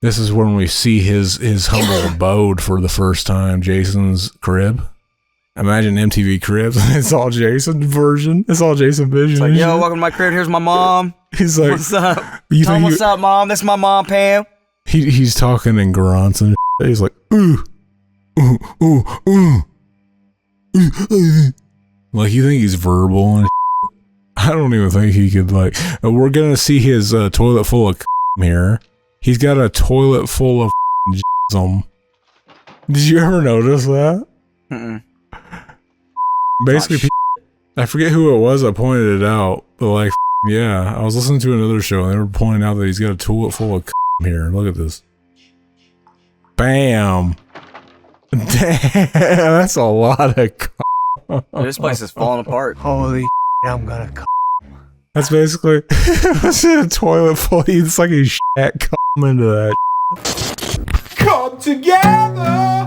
This is when we see his humble abode for the first time. Jason's crib. Imagine MTV Cribs. It's all Jason version. It's all Jason vision. It's like, yo, welcome to my crib. Here's my mom. He's like, what's up? Tell what's up, mom? This is my mom, Pam. He's talking in grunts and he's like, ooh, ooh, ooh, ooh. Like, you think he's verbal and I don't even think he could, like, we're gonna see his toilet full of here. He's got a toilet full of jism. Did you ever notice that? Mm-mm. Basically, I forget who it was that pointed it out, but like, yeah, I was listening to another show and they were pointing out that he's got a toilet full of here. Look at this. Bam. Damn, that's a lot of This place is falling apart. Holy I'm gonna That's basically what's in a toilet full. It's like he shat come into that. come together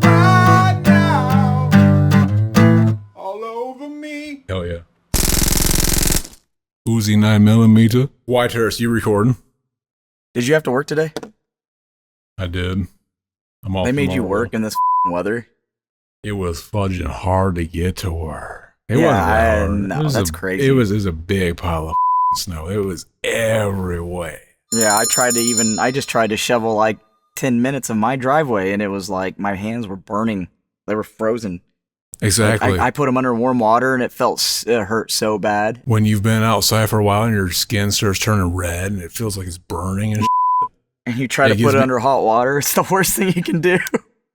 right now, all over me. Hell yeah. Uzi 9mm. White Harris, you recording? Did you have to work today? I did. I'm off. They made you tomorrow. work in this weather? It was fudging hard to get to work. It Yeah, wasn't hard. no, It was that's a, crazy. It was a big pile of snow. It was everywhere. Yeah, I just tried to shovel like 10 minutes of my driveway and it was like my hands were burning. They were frozen. Exactly. Like, I put them under warm water and it hurt so bad. When you've been outside for a while and your skin starts turning red and it feels like it's burning and And you try to put it under hot water, it's the worst thing you can do.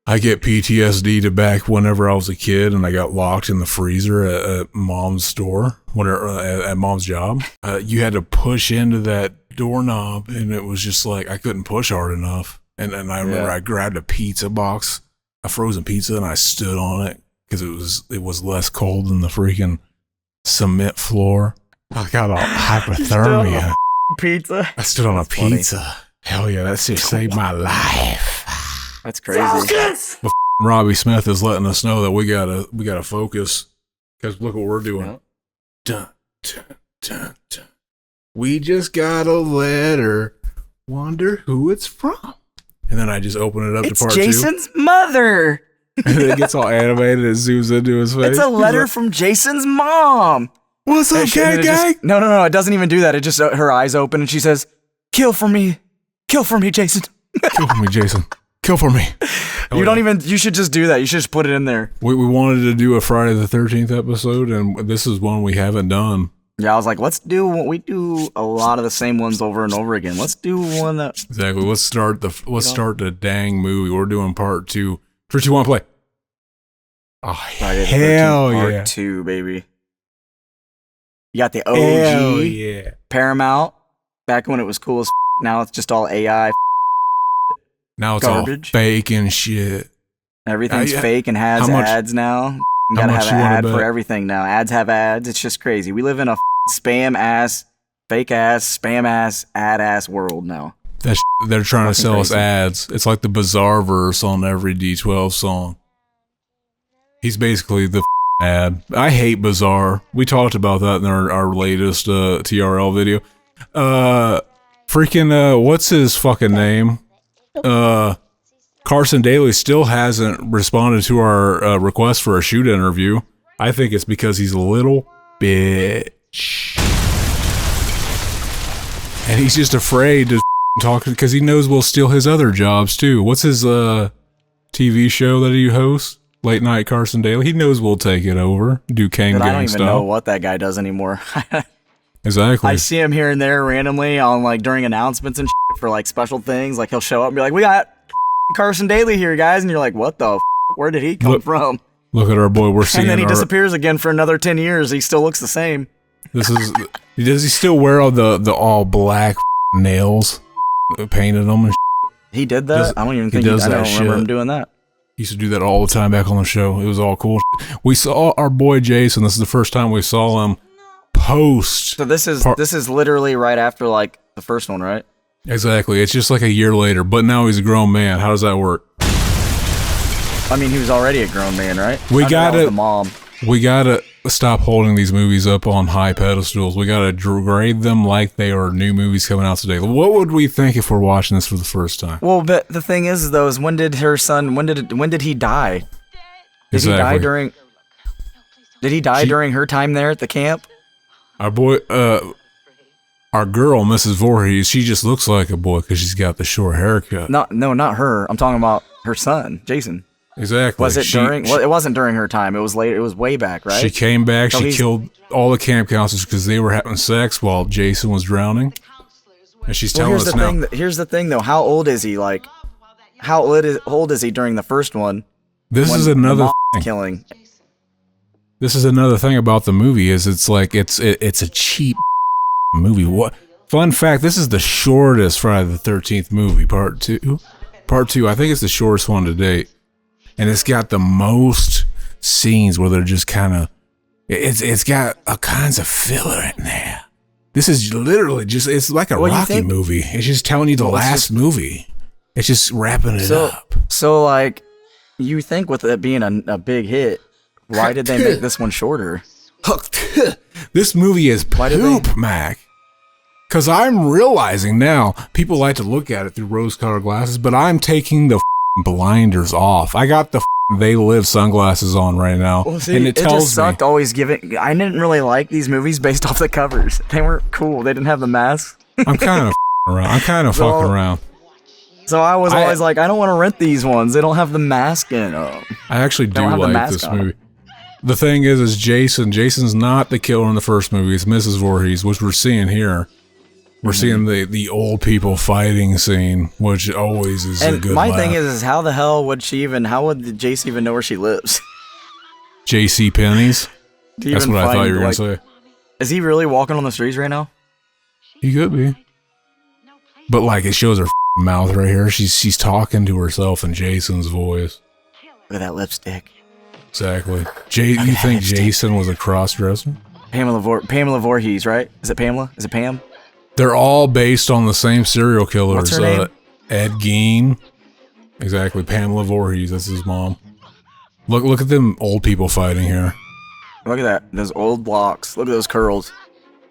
I get PTSD to back whenever I was a kid and I got locked in the freezer at mom's store, at mom's job. You had to push into that doorknob and it was just like I couldn't push hard enough. And I remember I grabbed a pizza box, a frozen pizza, and I stood on it because it was less cold than the freaking cement floor. I got a hypothermia. Pizza. I stood on That's a pizza. Hell yeah, that shit saved my life. That's crazy. But Robbie Smith is letting us know that we gotta focus because look what we're doing. Dun, dun, dun, dun. We just got a letter. Wonder who it's from. And then I just open it up to part Jason's mother. And then it gets all animated and zooms into his face. It's a letter from Jason's mom. What's up, gang? No. It doesn't even do that. It just her eyes open and she says, "Kill for me, Jason." Kill for me, Jason. Kill for me. You should just do that. You should just put it in there. We wanted to do a Friday the 13th episode, and this is one we haven't done. Yeah, I was like, we do a lot of the same ones over and over again. Let's do one that... Exactly. Let's start the dang movie. We're doing part 2. 3, 2, 1, play. Oh, hell yeah. Part 2, baby. You got the OG. Hell yeah. Paramount. Back when it was cool as now it's just all AI. Now it's garbage. all fake and shit. Everything's fake and has ads now. You gotta have an ad for everything now. Ads have ads. It's just crazy. We live in a spam ass, fake ass, spam ass, ad ass world now. They're trying to sell us ads. It's like the Bizarre verse on every D12 song. He's basically the ad. I hate Bizarre. We talked about that in our latest TRL video. What's his fucking name? Carson Daly still hasn't responded to our request for a shoot interview. I think it's because he's a little bitch. And he's just afraid to talk because he knows we'll steal his other jobs too. What's his TV show that he hosts? Late Night Carson Daly. He knows we'll take it over. Do Kang Gang style. I don't even know what that guy does anymore. Exactly. I see him here and there randomly on like during announcements and shit for like special things. Like he'll show up and be like, "We got Carson Daly here, guys," and you're like, "What the? Where did he come from?" Look at our boy. We're seeing. And then he disappears again for another 10 years. He still looks the same. Does he still wear all the all black nails painted on him? And he did that. I don't even think I don't remember him doing that. He used to do that all the time back on the show. It was all cool. We saw our boy Jason. This is the first time we saw him post. So this is literally right after like the first one, right? Exactly. It's just like a year later, but now he's a grown man. How does that work? I mean, he was already a grown man, right? We got the mom. We gotta. stop holding these movies up on high pedestals. We gotta grade them like they are new movies coming out today. What would we think if we're watching this for the first time? Well, but the thing is, though, is when did he die? Did he die during? Did he die during her time there at the camp? Our boy, our girl, Mrs. Voorhees, she just looks like a boy because she's got the short haircut. No, not her. I'm talking about her son, Jason. Exactly. Was it during? Well, it wasn't during her time. It was later. It was way back, right? She came back. She killed all the camp counselors because they were having sex while Jason was drowning. And she's telling us now. Here's the thing, though. How old is he? Like, how old is he during the first one? This is another killing. This is another thing about the movie is it's like it's a cheap movie. What fun fact? This is the shortest Friday the 13th movie, part two. Part two. I think it's the shortest one to date. And it's got the most scenes where they're just kind of, it's got all kinds of filler in there. This is literally just, it's like a Rocky movie. It's just telling you the last movie. It's just wrapping it up. So like, you think with it being a big hit, why did they make this one shorter? This movie is poop, Mac. Because I'm realizing now, people like to look at it through rose-colored glasses, but I'm taking the blinders off. I got the They Live sunglasses on right now. Well, see, and it just sucked always giving. I didn't really like these movies based off the covers. They weren't cool. They didn't have the masks. I'm kind of around. Fucking around. So I was always like, I don't want to rent these ones. They don't have the mask in them. I actually do like this movie. The thing is Jason's not the killer in the first movie. It's Mrs. Voorhees, which we're seeing here. We're seeing the old people fighting scene, which always is a good laugh. My thing is how the hell would how would Jason even know where she lives? J.C. Penney's? That's what I thought you were going to say. Is he really walking on the streets right now? He could be. But like, it shows her mouth right here. She's talking to herself in Jason's voice. Look at that lipstick. Exactly. You think Jason was a cross-dresser? Pamela Voorhees, right? Is it Pamela? Is it Pam? They're all based on the same serial killers. What's her name? Ed Gein. Exactly. Pamela Voorhees. That's his mom. Look at them old people fighting here. Look at that. Those old blocks. Look at those curls.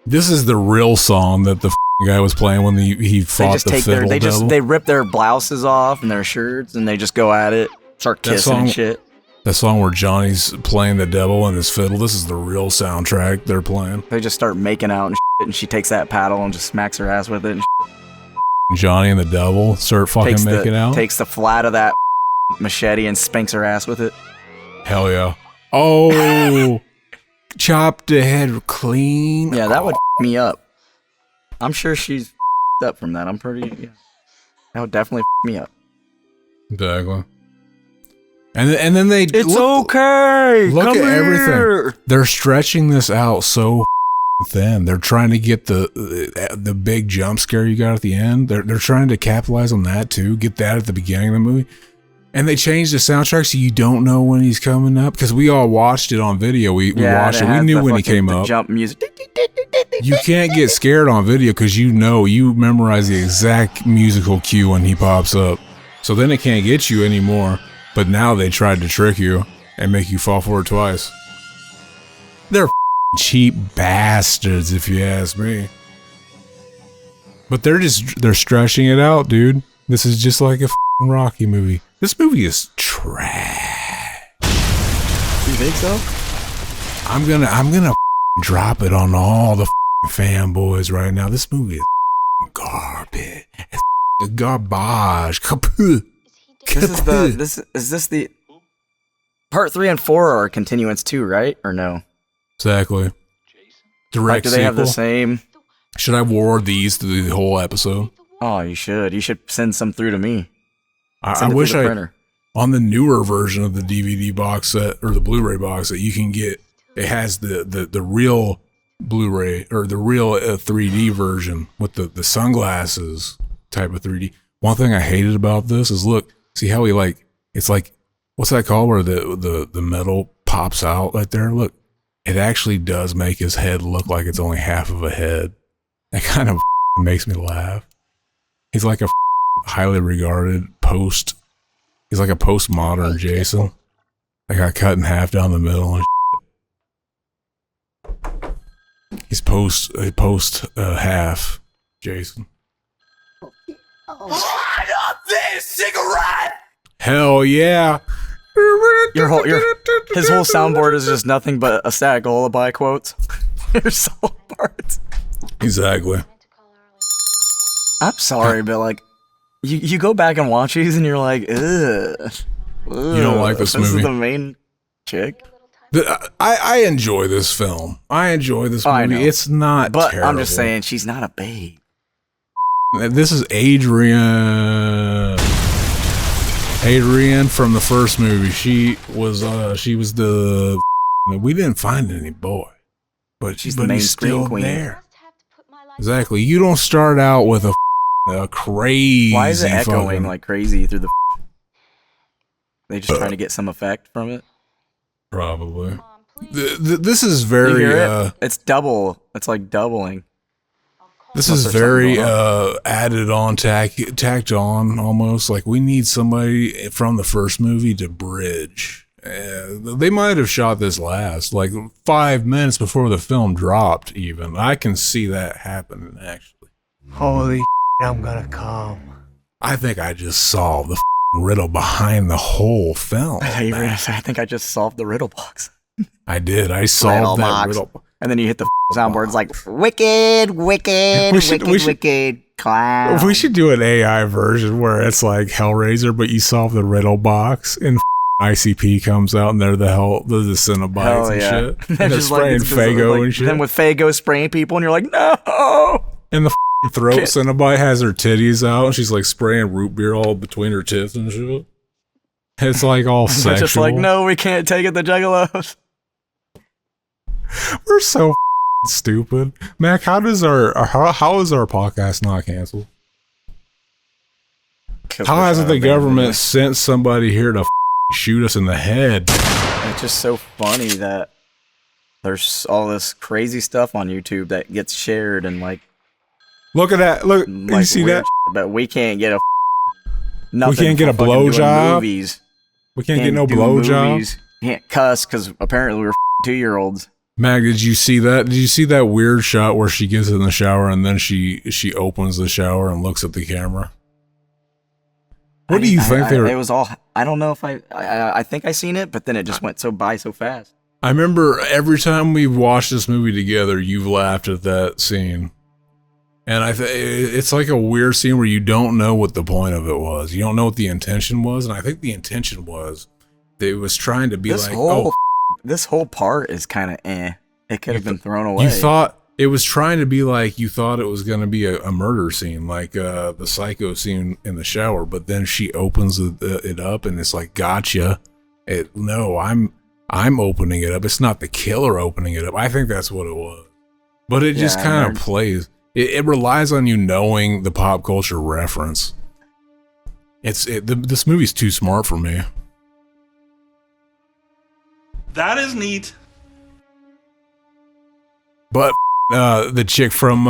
This is the real song that the guy was playing when he fought the fiddle devil. They rip their blouses off and their shirts and they just go at it. Start kissing and shit. That song where Johnny's playing the devil and his fiddle. This is the real soundtrack they're playing. They just start making out and shit, and she takes that paddle and just smacks her ass with it. And Johnny and the devil start fucking making out. Takes the flat of that machete and spanks her ass with it. Hell yeah. Oh, chopped the head clean. Yeah, that would me up. I'm sure she's up from that. That would definitely me up. Exactly. And then they It's okay. Look Come at here. everything. They're stretching this out so thin. They're trying to get the big jump scare you got at the end. They're trying to capitalize on that too. Get that at the beginning of the movie. And they changed the soundtrack so you don't know when he's coming up because we all watched it on video. We watched it. We knew when he came up. Jump music. You can't get scared on video because you memorize the exact musical cue when he pops up. So then it can't get you anymore. But now they tried to trick you and make you fall for it twice. They're cheap bastards, if you ask me. But they're stretching it out, dude. This is just like a Rocky movie. This movie is trash. You think so? I'm gonna drop it on all the fanboys right now. This movie is garbage. It's garbage. Is this the part 3 and 4 are continuance too, right? Or no? Exactly. Direct do they have the same? Should I award these through the whole episode? Oh, you should. You should send some through to me. I wish on the newer version of the DVD box set or the Blu-ray box that you can get, it has the real Blu-ray or the real 3D version with the sunglasses type of 3D. One thing I hated about this is see how he it's like, what's that called where the metal pops out right there? Look, it actually does make his head look like it's only half of a head. That kind of makes me laugh. He's like a highly regarded he's like a postmodern Jason. That got cut in half down the middle and He's post half, Jason. Light up this cigarette! Hell yeah. His whole soundboard is just nothing but a stack of lullaby quotes. Your solo parts. Exactly. I'm sorry, but like, you go back and watch these and you're like, ugh. You don't like this movie? This is the main chick. I enjoy this film. I enjoy this movie. It's not but terrible. I'm just saying, she's not a babe. This is r.e.m. r.e.m. from the first movie. She was the. We didn't find any boy, but she's the main still queen. There. Exactly. You don't start out with a crazy. Why is it echoing like crazy through the? They just trying to get some effect from it. Probably. This is very. It's double. It's like doubling. This is very added on, tacked on almost. Like we need somebody from the first movie to bridge. They might have shot this last, like 5 minutes before the film dropped. Even I can see that happening. Actually, Holy I'm gonna come. I think I just solved the riddle behind the whole film. I think I just solved the riddle box. I did. I solved that riddle. And then you hit the soundboards like wicked, wicked clown. We should do an AI version where it's like Hellraiser, but you solve the riddle box and ICP comes out and they're the Cenobites and shit. And they're spraying Fago and shit. Then with Fago spraying people and you're like, no. And the throat Cenobite has her titties out and she's like spraying root beer all between her tits and shit. It's like all sexual. They're just like, no, we can't take it, the Juggalos. We're so stupid. Mac, how is our podcast not canceled? How hasn't the government sent somebody here to shoot us in the head? It's just so funny that there's all this crazy stuff on YouTube that gets shared and like. Look at that! Look, you see that? But we can't get nothing. We can't get a blowjob. Movies. We can't get no blowjob. Can't cuss because apparently we're 2-year-olds. Mag, did you see that? Did you see that weird shot where she gets in the shower and then she opens the shower and looks at the camera? What do you think they were? It was all. I don't know if I think I seen it, but then it just went by so fast. I remember every time we've watched this movie together, you've laughed at that scene. And it's like a weird scene where you don't know what the point of it was. You don't know what the intention was. And I think the intention was that it was trying to be this whole part is kind of It could have been thrown away. You thought it was trying to be like, you thought it was going to be a murder scene, like the psycho scene in the shower. But then she opens it up and it's like, gotcha. No, I'm opening it up. It's not the killer opening it up. I think that's what it was. But it just kind of plays. It relies on you knowing the pop culture reference. This movie's too smart for me. That is neat. But the chick from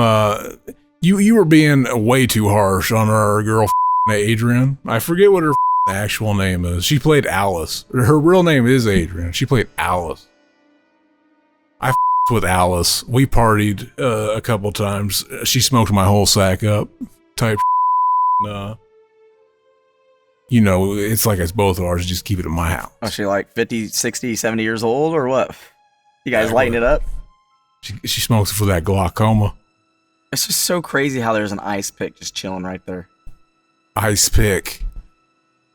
you were being way too harsh on our girl Adrian. I forget what her actual name is. She played Alice. Her real name is Adrian. She played Alice. I with Alice. We partied a couple times. She smoked my whole sack up. Type. You know, it's like it's both of ours. Just keep it at my house. Oh, she like 50, 60, 70 years old or what? You guys lighting it up? She smokes for that glaucoma. It's just so crazy how there's an ice pick just chilling right there. Ice pick.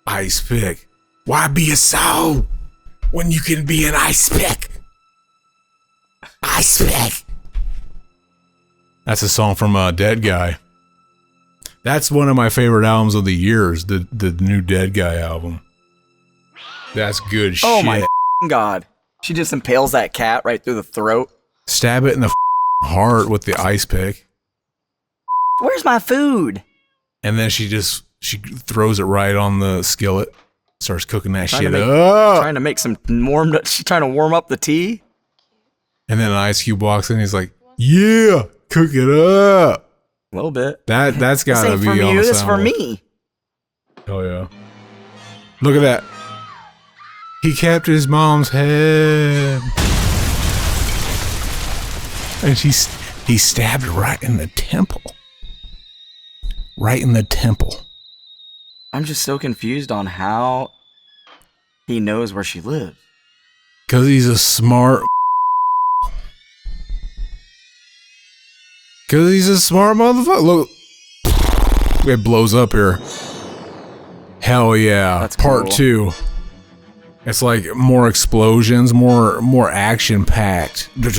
Ice pick. Why be a soul when you can be an ice pick? Ice pick. That's a song from Dead Guy. That's one of my favorite albums of the years, the new Dead Guy album. That's good shit. Oh my God. She just impales that cat right through the throat. Stab it in the heart with the ice pick. Where's my food? And then she throws it right on the skillet. Starts cooking that shit up. Trying to make some she's trying to warm up the tea. And then an Ice Cube walks in. He's like, yeah, cook it up. A little bit. That's gotta be on the sound. This is for me. Oh yeah. Look at that. He kept his mom's head. And He stabbed her right in the temple. Right in the temple. I'm just so confused on how he knows where she lives. Because he's a smart... Because he's a smart motherfucker. Look. It blows up here. Hell yeah. That's Part cool. 2. It's like more explosions, more action packed. They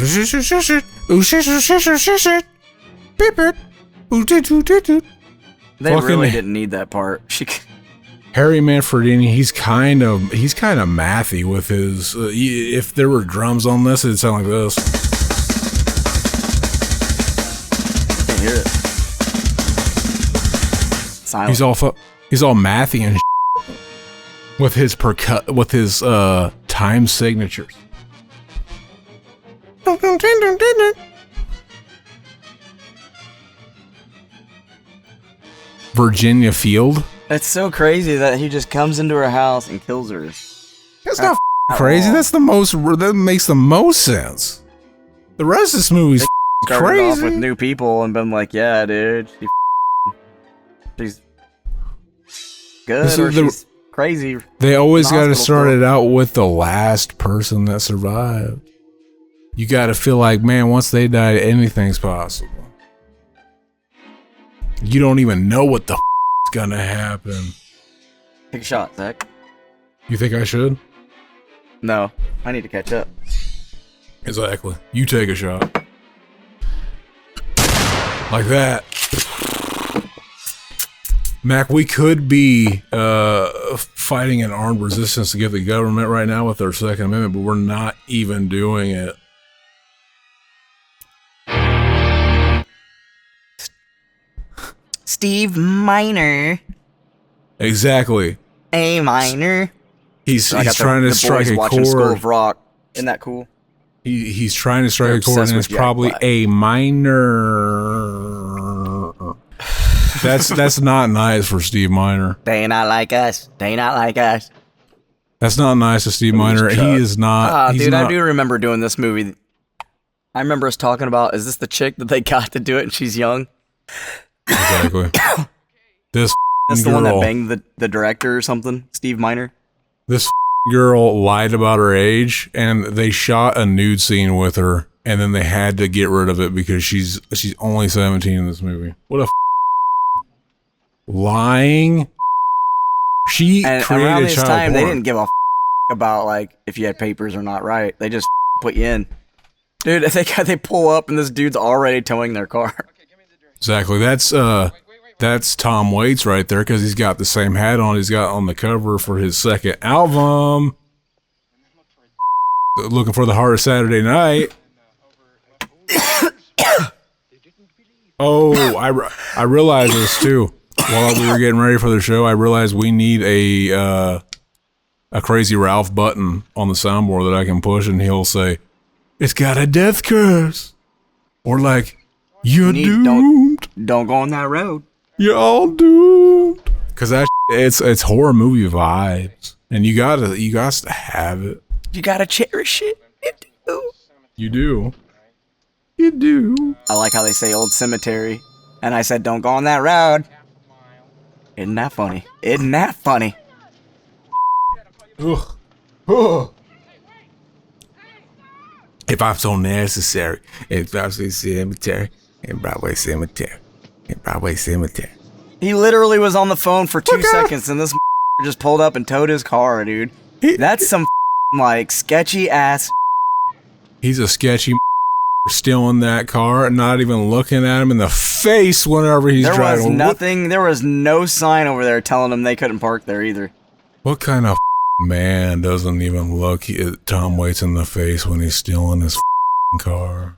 really didn't need that part. Harry Manfredini, he's kind of mathy with his. If there were drums on this, it'd sound like this. Can't hear it. Silent. He's all mathy and with his time signatures. Virginia Field. It's so crazy that he just comes into her house and kills her. That's not crazy. That's that makes the most sense. The rest of this movie's Started crazy. off with new people and been like, yeah, dude, she's good or she's crazy. They always got to start it out with the last person that survived. You got to feel like, man, once they die, anything's possible. You don't even know what the is gonna happen. Take a shot, Zach. You think I should? No, I need to catch up. Exactly. You take a shot. Like that. Mac, we could be fighting an armed resistance to get the government right now with our Second Amendment, but we're not even doing it. Steve Miner. Exactly. A minor. He's trying to strike a chord. School of Rock. Isn't that cool? He's trying to strike a chord, and it's probably a minor. That's not nice for Steve Miner. They not like us. They not like us. That's not nice to Steve Miner. He is not. Dude, I do remember doing this movie. I remember us talking about, is this the chick that they got to do it and she's young? Exactly. This That's the girl, one that banged the director or something, Steve Miner. This girl lied about her age, and they shot a nude scene with her, and then they had to get rid of it because she's only 17 in this movie. What a lying. She and created around this child time, porn. they didn't give a about like if you had papers or not, right? They just put you in. Dude, they pull up and this dude's already towing their car. Exactly. That's Tom Waits right there, because he's got the same hat on he's got on the cover for his second album. Looking for the Heart of Saturday Night. Oh, I realized this too. While we were getting ready for the show, I realized we need a Crazy Ralph button on the soundboard that I can push, and he'll say, "It's got a death curse," or like, "You're doomed. Don't go on that road. You're all doomed." Because it's horror movie vibes, and you got to have it. You gotta cherish it. You do. You do. I like how they say Old Cemetery, and I said, "Don't go on that road." Isn't that funny? Isn't that funny? Ugh. Ugh. If I'm so necessary, it's Broadway Cemetery, in Broadway Cemetery, in Broadway Cemetery. He literally was on the phone for 2 seconds, and this just pulled up and towed his car, dude. That's some like sketchy ass. He's a sketchy stealing that car and not even looking at him in the face whenever he's driving. There was no sign over there telling him they couldn't park there either. What kind of man doesn't even look at Tom Waits in the face when he's stealing his car?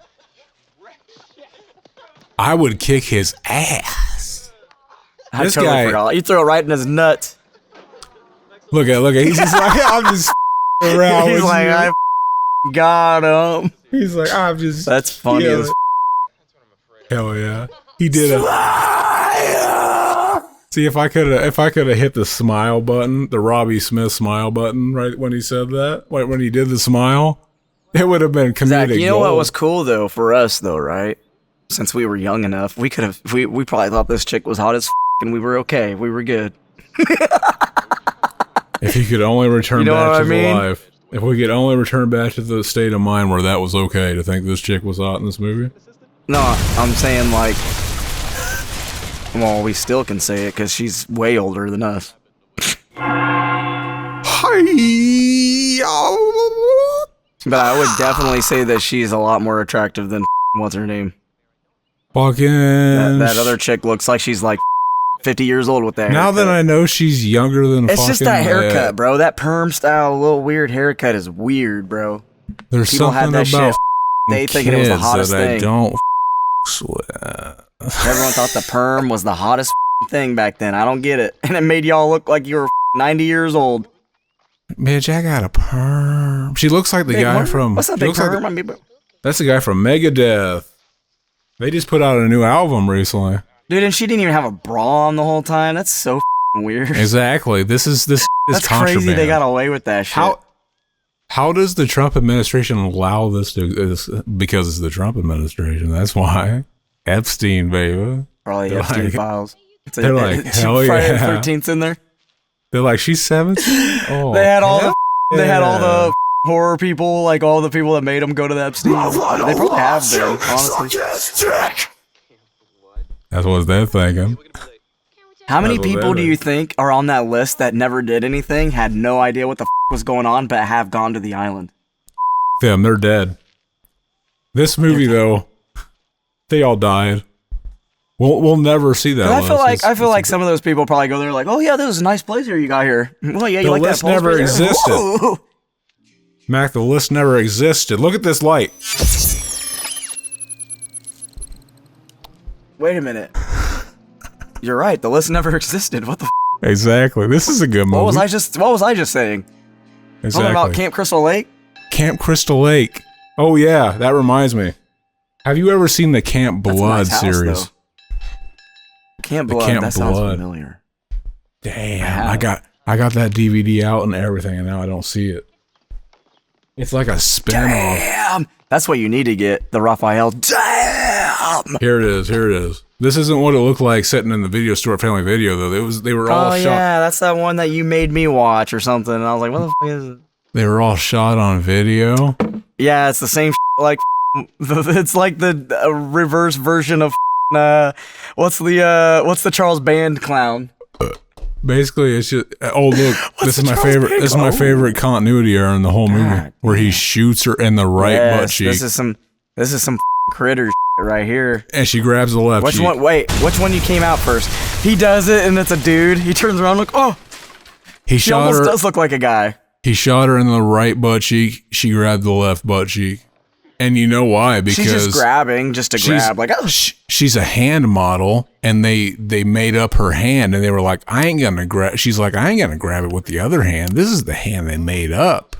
I would kick his ass. I totally forgot. You throw it right in his nuts. Look at. He's just like, I'm just around. He's like, I got him. He's like, I'm just. That's funny as hell yeah. He did it. See, if I could have hit the smile button, the Robbie Smith smile button, right when he said that, when he did the smile, it would have been comedic. Zach, you know what was cool though for us though, right? since we were young enough, we probably thought this chick was hot as and we were okay. We were good. If he could only return back to the life. If we could only return back to the state of mind where that was okay to think this chick was hot in this movie. No, I'm saying like, well, we still can say it because she's way older than us. But I would definitely say that she's a lot more attractive than what's her name? Fucking that other chick looks like she's like 50 years old with that Now haircut. that I know she's younger than it's fucking... just that haircut, bro. That perm style, little weird haircut is weird, bro. There's People something had that about shit. They thinking it was the hottest that thing. I don't sweat. Everyone thought the perm was the hottest thing back then. I don't get it. And it made y'all look like you were 90 years old. Bitch, I got a perm. She looks like the Big guy perm? from... What's that big perm? That's the guy from Megadeth. They just put out a new album recently. Dude, and she didn't even have a bra on the whole time. That's so weird. Exactly. This is That's contraband. crazy they got away with that shit. How does the Trump administration allow this to... Because it's the Trump administration. That's why. Epstein, baby. Probably They're Epstein like- files. They're like, hell Friday yeah. the 13th in there. They're like, she's 17? Oh, They had all hell they had all yeah. the horror people, like all the people that made them go to the Epstein. They probably have been, honestly. That's what they're thinking. How many That's what people they do you think. think are on that list that never did anything, had no idea what the was going on, but have gone to the island? Them, they're dead. This movie, though, they all died. We'll never see that. I feel like some of those people probably go there like, oh yeah, this is a nice place here you got here. Well, yeah, you The like that list Paul's never place there? existed. Whoa. Mac, the list never existed. Look at this light. Wait a minute. You're right. The list never existed. What the? Exactly. This is a good movie. What was I just saying? Exactly. Something about Camp Crystal Lake? Camp Crystal Lake. Oh yeah, that reminds me. Have you ever seen the Camp That's a Blood nice house, series? though. Camp The Blood. Camp That sounds Blood. familiar. Damn, I got that DVD out and everything, and now I don't see it. It's like a spin-off. Damn. That's what you need to get. The Raphael. Damn. Here it is. This isn't what it looked like sitting in the video store at Family Video though. They were all shot. Yeah, that's that one that you made me watch or something. And I was like, what the f is it? They were all shot on video. Yeah, it's the same like it's like the reverse version of what's the Charles Band clown? Basically, it's just look, this is my Charles favorite. Band This is my clown? favorite continuity error in the whole movie, God where he shoots her in the right butt cheek, This is some critter right here. and she grabs the left Which cheek. one? Wait, which one you came out first? He does it, and it's a dude. He turns around, like, oh, He she shot almost her. does look like a guy. He shot her in the right butt cheek. She grabbed the left butt cheek, and you know why? Because She's just grabbing, just to grab, like, oh, she's a hand model, and they made up her hand, and they were like, I ain't gonna grab. She's like, I ain't gonna grab it with the other hand. This is the hand they made up.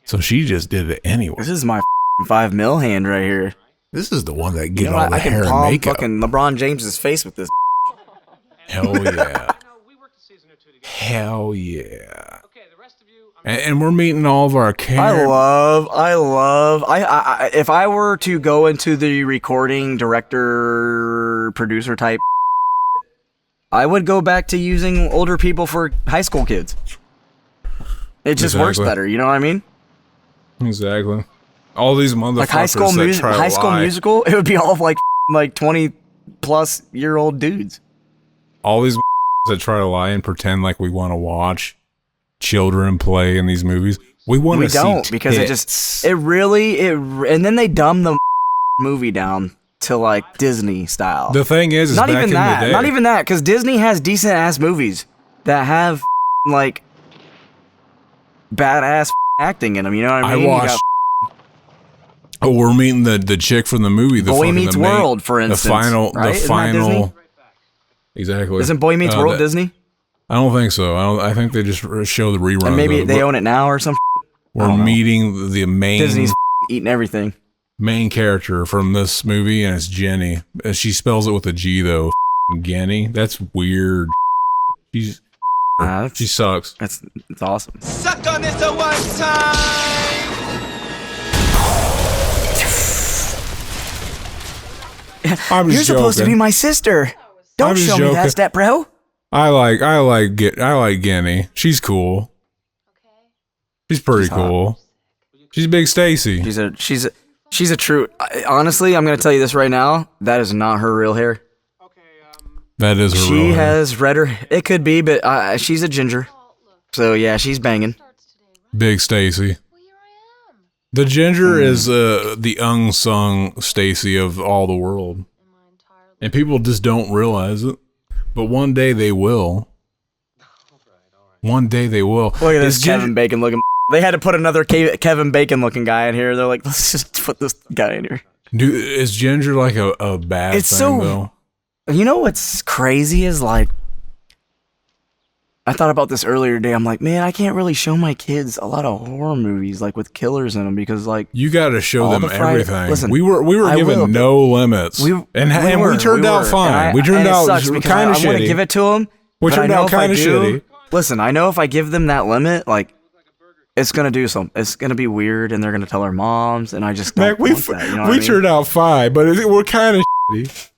So she just did it anyway. this is my 5 mil hand right here. This is the one that You get know all what? the I can hair and palm makeup. fucking LeBron James's face with this. Hell yeah. Hell yeah. And we're meeting all of our characters. I if I were to go into the recording director producer type, I would go back to using older people for high school kids. It just works Exactly. better, you know what I mean? Exactly. All these motherfuckers Like High School Musical, it would be all of like 20-plus-year-old dudes. All these that try to lie and pretend like we want to watch children play in these movies. We want to see don't because tits. and then they dumb the movie down to like Disney style. The thing is not back even in that, the day, not even that, because Disney has decent ass movies that have like badass acting in them. You know what I mean? I watched. Oh, we're meeting the chick from the movie. The Boy fucking- Meets the main- World, for instance. The final. right? The Isn't that final. Disney? Exactly. Isn't Boy Meets World that- Disney? I don't think so. I think they just show the reruns. And maybe of it, they but own it now or something. We're meeting the main Disney's eating everything. main character from this movie, and it's Jenny. She spells it with a G though. Genny. That's weird. She sucks. It's awesome. Suck on this a one time. I'm You're just supposed to be joking. my sister. Don't I'm just show me that joking. step, bro. I like Guinea. She's cool. She's pretty She's hot. cool. She's Big Stacy. She's a true. Honestly, I'm gonna tell you this right now. That is not her real hair. That is her She real hair. has redder. It could be, but she's a ginger. So yeah, she's banging. Big Stacy. The ginger is the unsung Stacy of all the world. And people just don't realize it. But one day they will. One day they will. Look at this Kevin Bacon looking. They had to put another Kevin Bacon looking guy in here. They're like, let's just put this guy in here. Dude, is ginger like a bad It's thing, though? You know what's crazy is like, I thought about this earlier today. I'm like, man, I can't really show my kids a lot of horror movies like with killers in them because like You got to show all them the Friday- everything. Listen, we were I given will, no limits. we turned out fine. We turned out kind of I want to give shitty. it to them. We turned out kind of shitty. Listen, I know if I give them that limit, like it's gonna do something. It's gonna be weird, and they're gonna tell their moms, and I just don't want that. You know what I mean? turned out fine, but we're kind of shitty.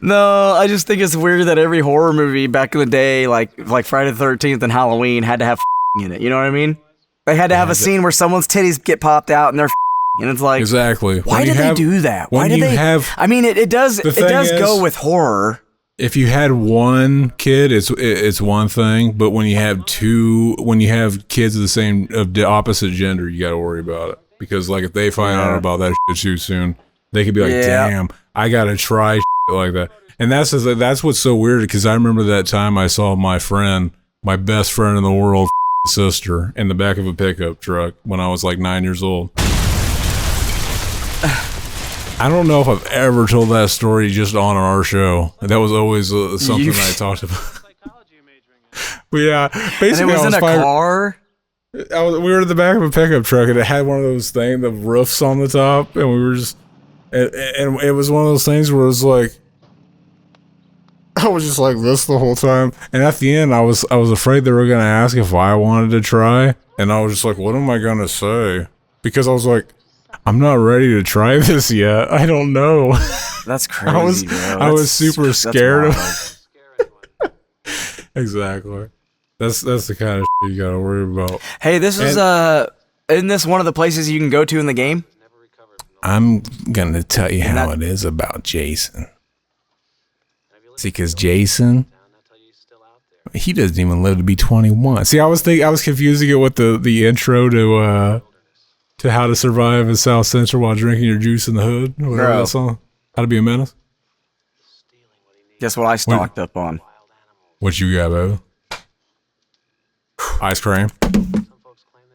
No, I just think it's weird that every horror movie back in the day, like Friday the 13th and Halloween, had to have in it. You know what I mean? They had to have a scene where someone's titties get popped out and they're and it's like Exactly. Why did they do that? Why did they? I mean, it does go with horror. If you had one kid, it's one thing, but when you have kids of the opposite gender, you got to worry about it because like if they find out about that shit too soon, they could be like, damn, I gotta try shit like that. And that's what's so weird because I remember that time I saw my best friend in the world, sister, in the back of a pickup truck when I was like 9 years old. I don't know if I've ever told that story just on our show. That was always something I talked about. But yeah, basically, And it was in a car. We were at the back of a pickup truck, and it had one of those things, the roofs on the top, and we were just, and it was one of those things where it was like, I was just like this the whole time, and at the end, I was afraid they were gonna ask if I wanted to try, and I was just like, what am I gonna say? Because I was like, I'm not ready to try this yet. I don't know. That's crazy. I was super scared of. Exactly. That's the kind of shit you gotta worry about. Hey, this is isn't this one of the places you can go to in the game? I'm gonna tell you how it is about Jason. See, because Jason, he doesn't even live to be 21. See, I was confusing it with the intro to How to Survive in South Central While Drinking Your Juice in the Hood. Whatever that song. How to Be a Menace. Guess what I stocked up on? What you got, baby? Ice cream.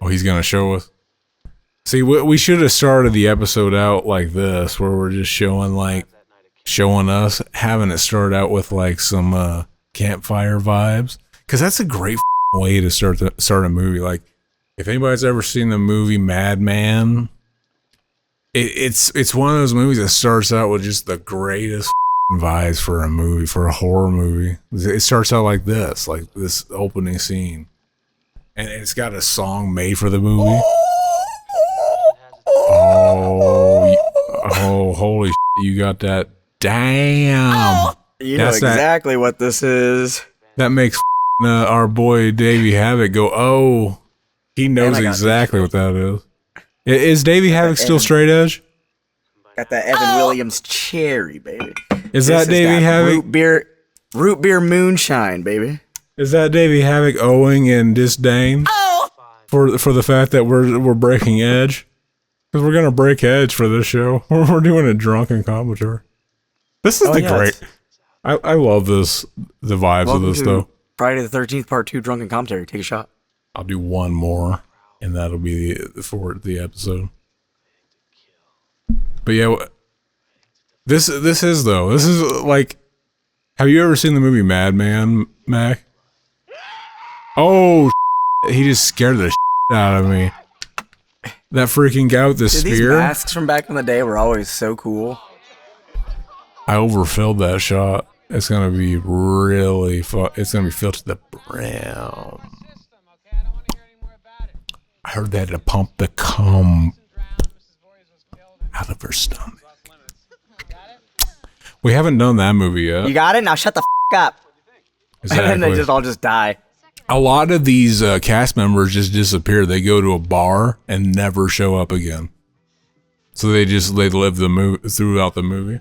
Oh, he's gonna show us. See, we should have started the episode out like this, where we're just showing us, having it start out with like some campfire vibes, because that's a great way to start a movie. Like, if anybody's ever seen the movie Madman, it's one of those movies that starts out with just the greatest vibes for a movie, for a horror movie. It starts out like this opening scene, and it's got a song made for the movie. Oh, holy shit, you got that. Damn. You know exactly what this is. That makes our boy Davey Havoc go, oh, he knows exactly what that is. Is Davey Havoc still straight edge? Got that Evan Williams cherry, baby. Is that Davey Havoc? Root beer moonshine, baby. Is that Davey Havoc owing in disdain for the fact that we're breaking edge? Because we're gonna break edge for this show. We're doing a drunken commentary. This is great. I love this. The vibes of this though. Friday the 13th Part 2 drunken commentary. Take a shot. I'll do one more, and that'll be for the episode. But yeah, this is like, have you ever seen the movie Madman, Mac? Oh, he just scared the out of me. That freaking guy with the spear. These masks from back in the day were always so cool. I overfilled that shot. It's gonna be really fun. It's gonna be filled to the brim. I heard they had to pump the cum out of her stomach. We haven't done that movie yet. You got it? Now shut the up. Exactly. And then they all just die. A lot of these cast members just disappear. They go to a bar and never show up again. So they live the movie throughout the movie.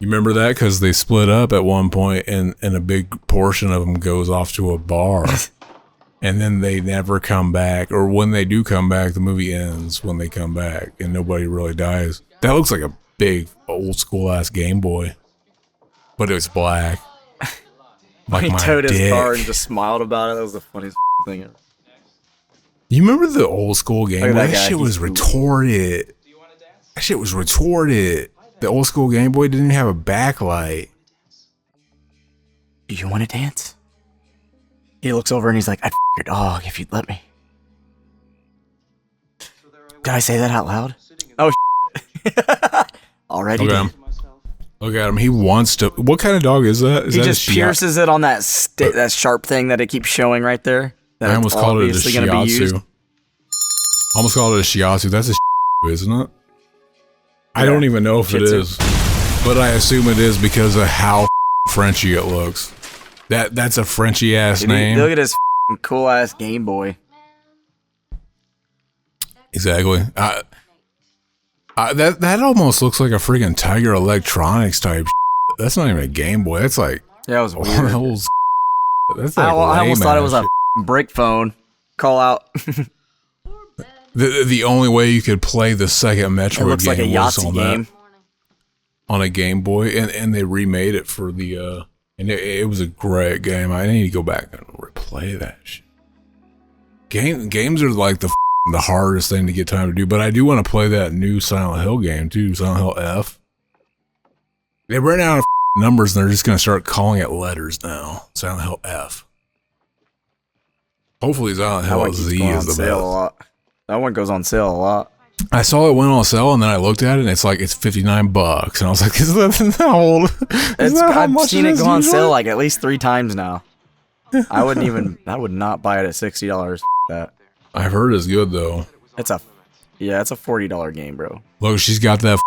You remember that? Because they split up at one point and a big portion of them goes off to a bar. And then they never come back. Or when they do come back, the movie ends when they come back. And nobody really dies. That looks like a big old school ass Game Boy. But it's black. Like he my towed his dick. car and just smiled about it. That was the funniest thing ever. You remember the old school Game Boy? Look at that That guy. shit was He's cool. retarded. That shit was retarded. The old school Game Boy didn't even have a backlight. You want to dance? He looks over and he's like, I'd f your dog if you'd let me. Did I say that out loud? Oh, already Look at did. him. Look at him. He wants to. What kind of dog is that? Is He that just a pierces it on that that sharp thing that it keeps showing right there. That I it's almost called it a obviously gonna be used. shiatsu. I almost called it a shiatsu. That's a isn't it? I Yeah. don't even know if Shih it Tzu. is, but I assume it is because of how Frenchy it looks. That's a Frenchy ass Dude, name. look at his cool ass Game Boy. Exactly. That almost looks like a freaking Tiger Electronics type. That's not even a Game Boy. That's like Yeah, it was one of weird. those. That's I like almost thought it was lame-ass a brick phone. Call out. shit. The only way you could play the second It Metroid looks like a game was Yahtzee on game. on a Game Boy, and they remade it for the and it was a great game. I need to go back and replay that shit. Games are like the hardest thing to get time to do, but I do want to play that new Silent Hill game too, Silent Hill F. They ran out of numbers and they're just gonna start calling it letters now. Silent Hill F. Hopefully Silent That Hill one keeps Z going on is the sale a best. lot. That one goes on sale a lot. I saw it went on sale and then I looked at it and it's like it's $59 and I was like, is that old? I've seen it go on sale like at least 3 times now. I would not buy it at $60. That I've heard it's good though. it's a $40 game, bro. Look, she's got that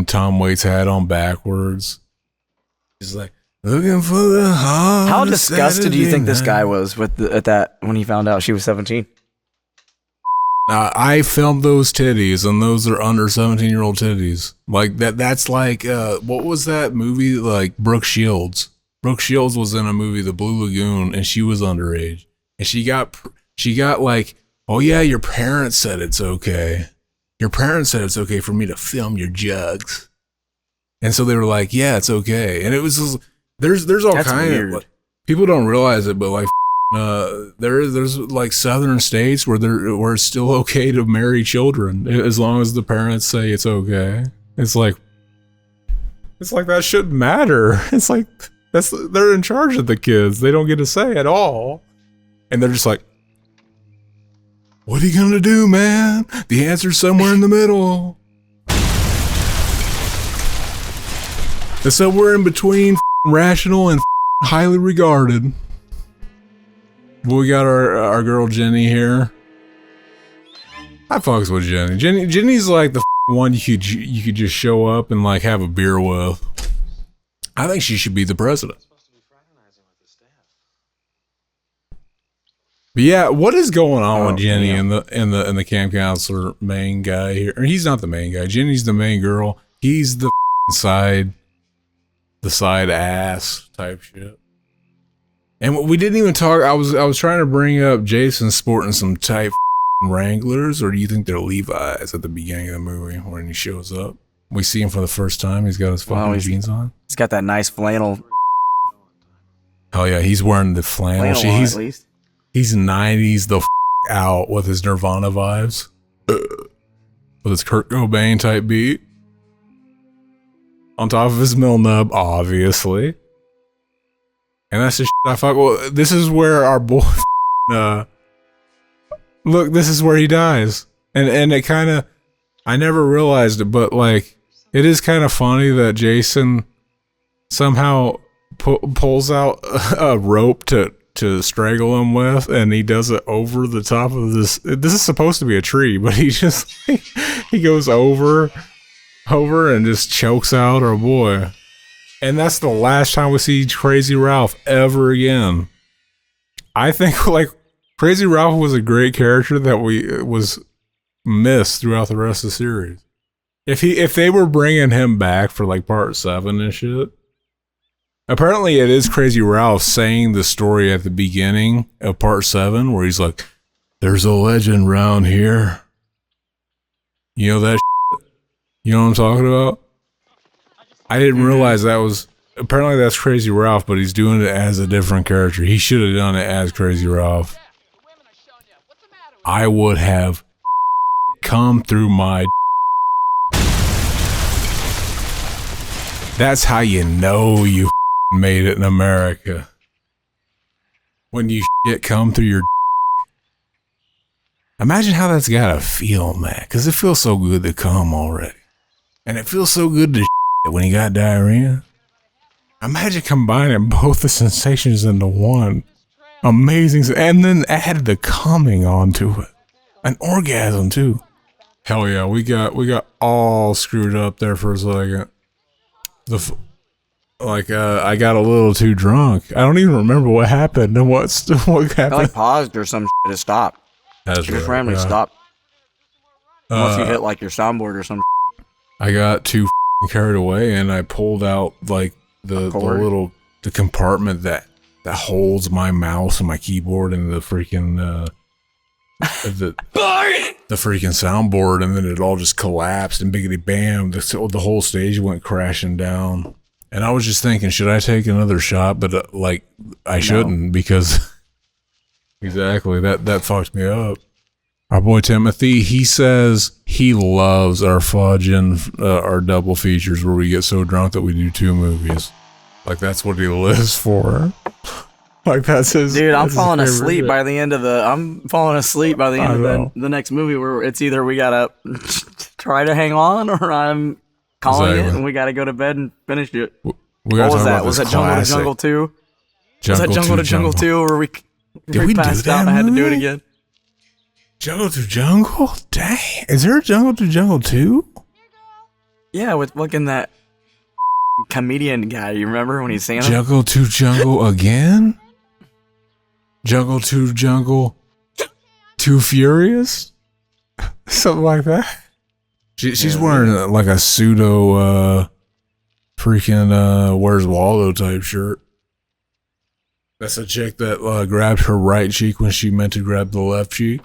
Tom Waits hat on backwards. She's like, looking for the heart. How disgusted do you think this guy was at that when he found out she was 17? I filmed those titties, and those are under 17-year-old titties. Like that's like what was that movie? Like Brooke Shields. Brooke Shields was in a movie, The Blue Lagoon, and she was underage, and she got like, oh yeah, your parents said it's okay. Your parents said it's okay for me to film your jugs, and so they were like, yeah, it's okay. And it was just, there's all That's kinds weird. of like, people don't realize it, but like. There's like southern states where it's still okay to marry children as long as the parents say it's okay. It's like that shouldn't matter. It's like they're in charge of the kids. They don't get a say at all. And they're just like, what are you gonna do, man? The answer's somewhere in the middle. It's somewhere in between rational and highly regarded. We got our girl Jenny here. I fucks with Jenny. Jenny's like the one you could just show up and like have a beer with. I think she should be the president. But yeah, what is going on with Jenny and the camp counselor main guy here? Or he's not the main guy. Jenny's the main girl. He's the side ass type shit. And we didn't even talk. I was trying to bring up Jason sporting some tight Wranglers, or do you think they're Levi's at the beginning of the movie when he shows up? We see him for the first time. He's got his fucking jeans on. He's got that nice flannel. Oh yeah, he's wearing the flannel. On, at least. He's 90s the out with his Nirvana vibes, with his Kurt Cobain type beat on top of his mill nub, obviously. And that's the shit I fuck. Well, this is where our boy, look, this is where he dies. And it kind of, I never realized it, but like, it is kind of funny that Jason somehow pulls out a rope to strangle him with, and he does it over the top of this. This is supposed to be a tree, but he just, he goes over and just chokes out our boy. And that's the last time we see Crazy Ralph ever again. I think like Crazy Ralph was a great character that was missed throughout the rest of the series. If they were bringing him back for like part 7 and shit, apparently it is Crazy Ralph saying the story at the beginning of part 7 where he's like, "There's a legend round here." You know that shit? You know what I'm talking about? I didn't realize that was... Apparently that's Crazy Ralph, but he's doing it as a different character. He should have done it as Crazy Ralph. I would have come through my... That's how you know you made it in America. When you shit come through your... Imagine how that's gotta feel, man. Because it feels so good to come already. And it feels so good to shit when you got diarrhea. Imagine combining both the sensations into one. Amazing. And then add the coming onto it. An orgasm, too. Hell yeah, we got all screwed up there for a second. I got a little too drunk. I don't even remember what happened and what happened. I like paused or some shit to stop. That's Just right, randomly stop. Unless you hit like your soundboard or something. I got too carried away and I pulled out like the compartment that holds my mouse and my keyboard and the freaking the freaking soundboard, and then it all just collapsed and biggity bam, the whole stage went crashing down. And I was just thinking, should I take another shot? But I shouldn't, because exactly that fucked me up. Our boy Timothy, he says he loves our fudge and our double features where we get so drunk that we do 2 movies. Like that's what he lives for. Like that's his. Dude, I'm his falling favorite asleep shit. by the end of the next movie where it's either we gotta try to hang on or I'm calling it and we gotta go to bed and finish it. We What was that? Was that that Jungle to Jungle 2? Was that Jungle to Jungle 2 where we passed out and I had to do it again? Jungle to Jungle? Dang. Is there a Jungle to Jungle 2? Yeah, with looking that comedian guy. You remember when he's saying Jungle to Jungle again? Jungle to Jungle Too Furious? Something like that? She's wearing like a pseudo freaking Where's Waldo type shirt. That's a chick that grabbed her right cheek when she meant to grab the left cheek.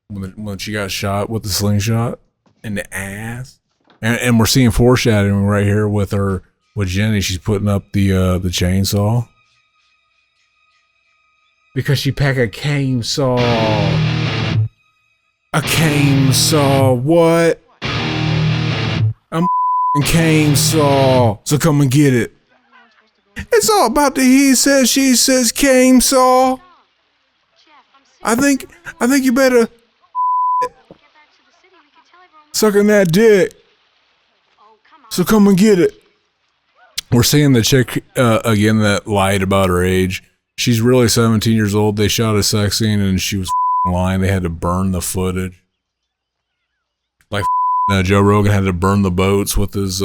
When she got shot with the slingshot in the ass. And we're seeing foreshadowing right here with Jenny. She's putting up the chainsaw. Because she packed a cane saw. A cane saw. What? A cane saw. So come and get it. It's all about the he says, she says cane saw. I think you better sucking that dick. So come and get it. We're seeing the chick again that lied about her age. She's really 17 years old. They shot a sex scene and she was lying. They had to burn the footage. Like Joe Rogan had to burn the boats with his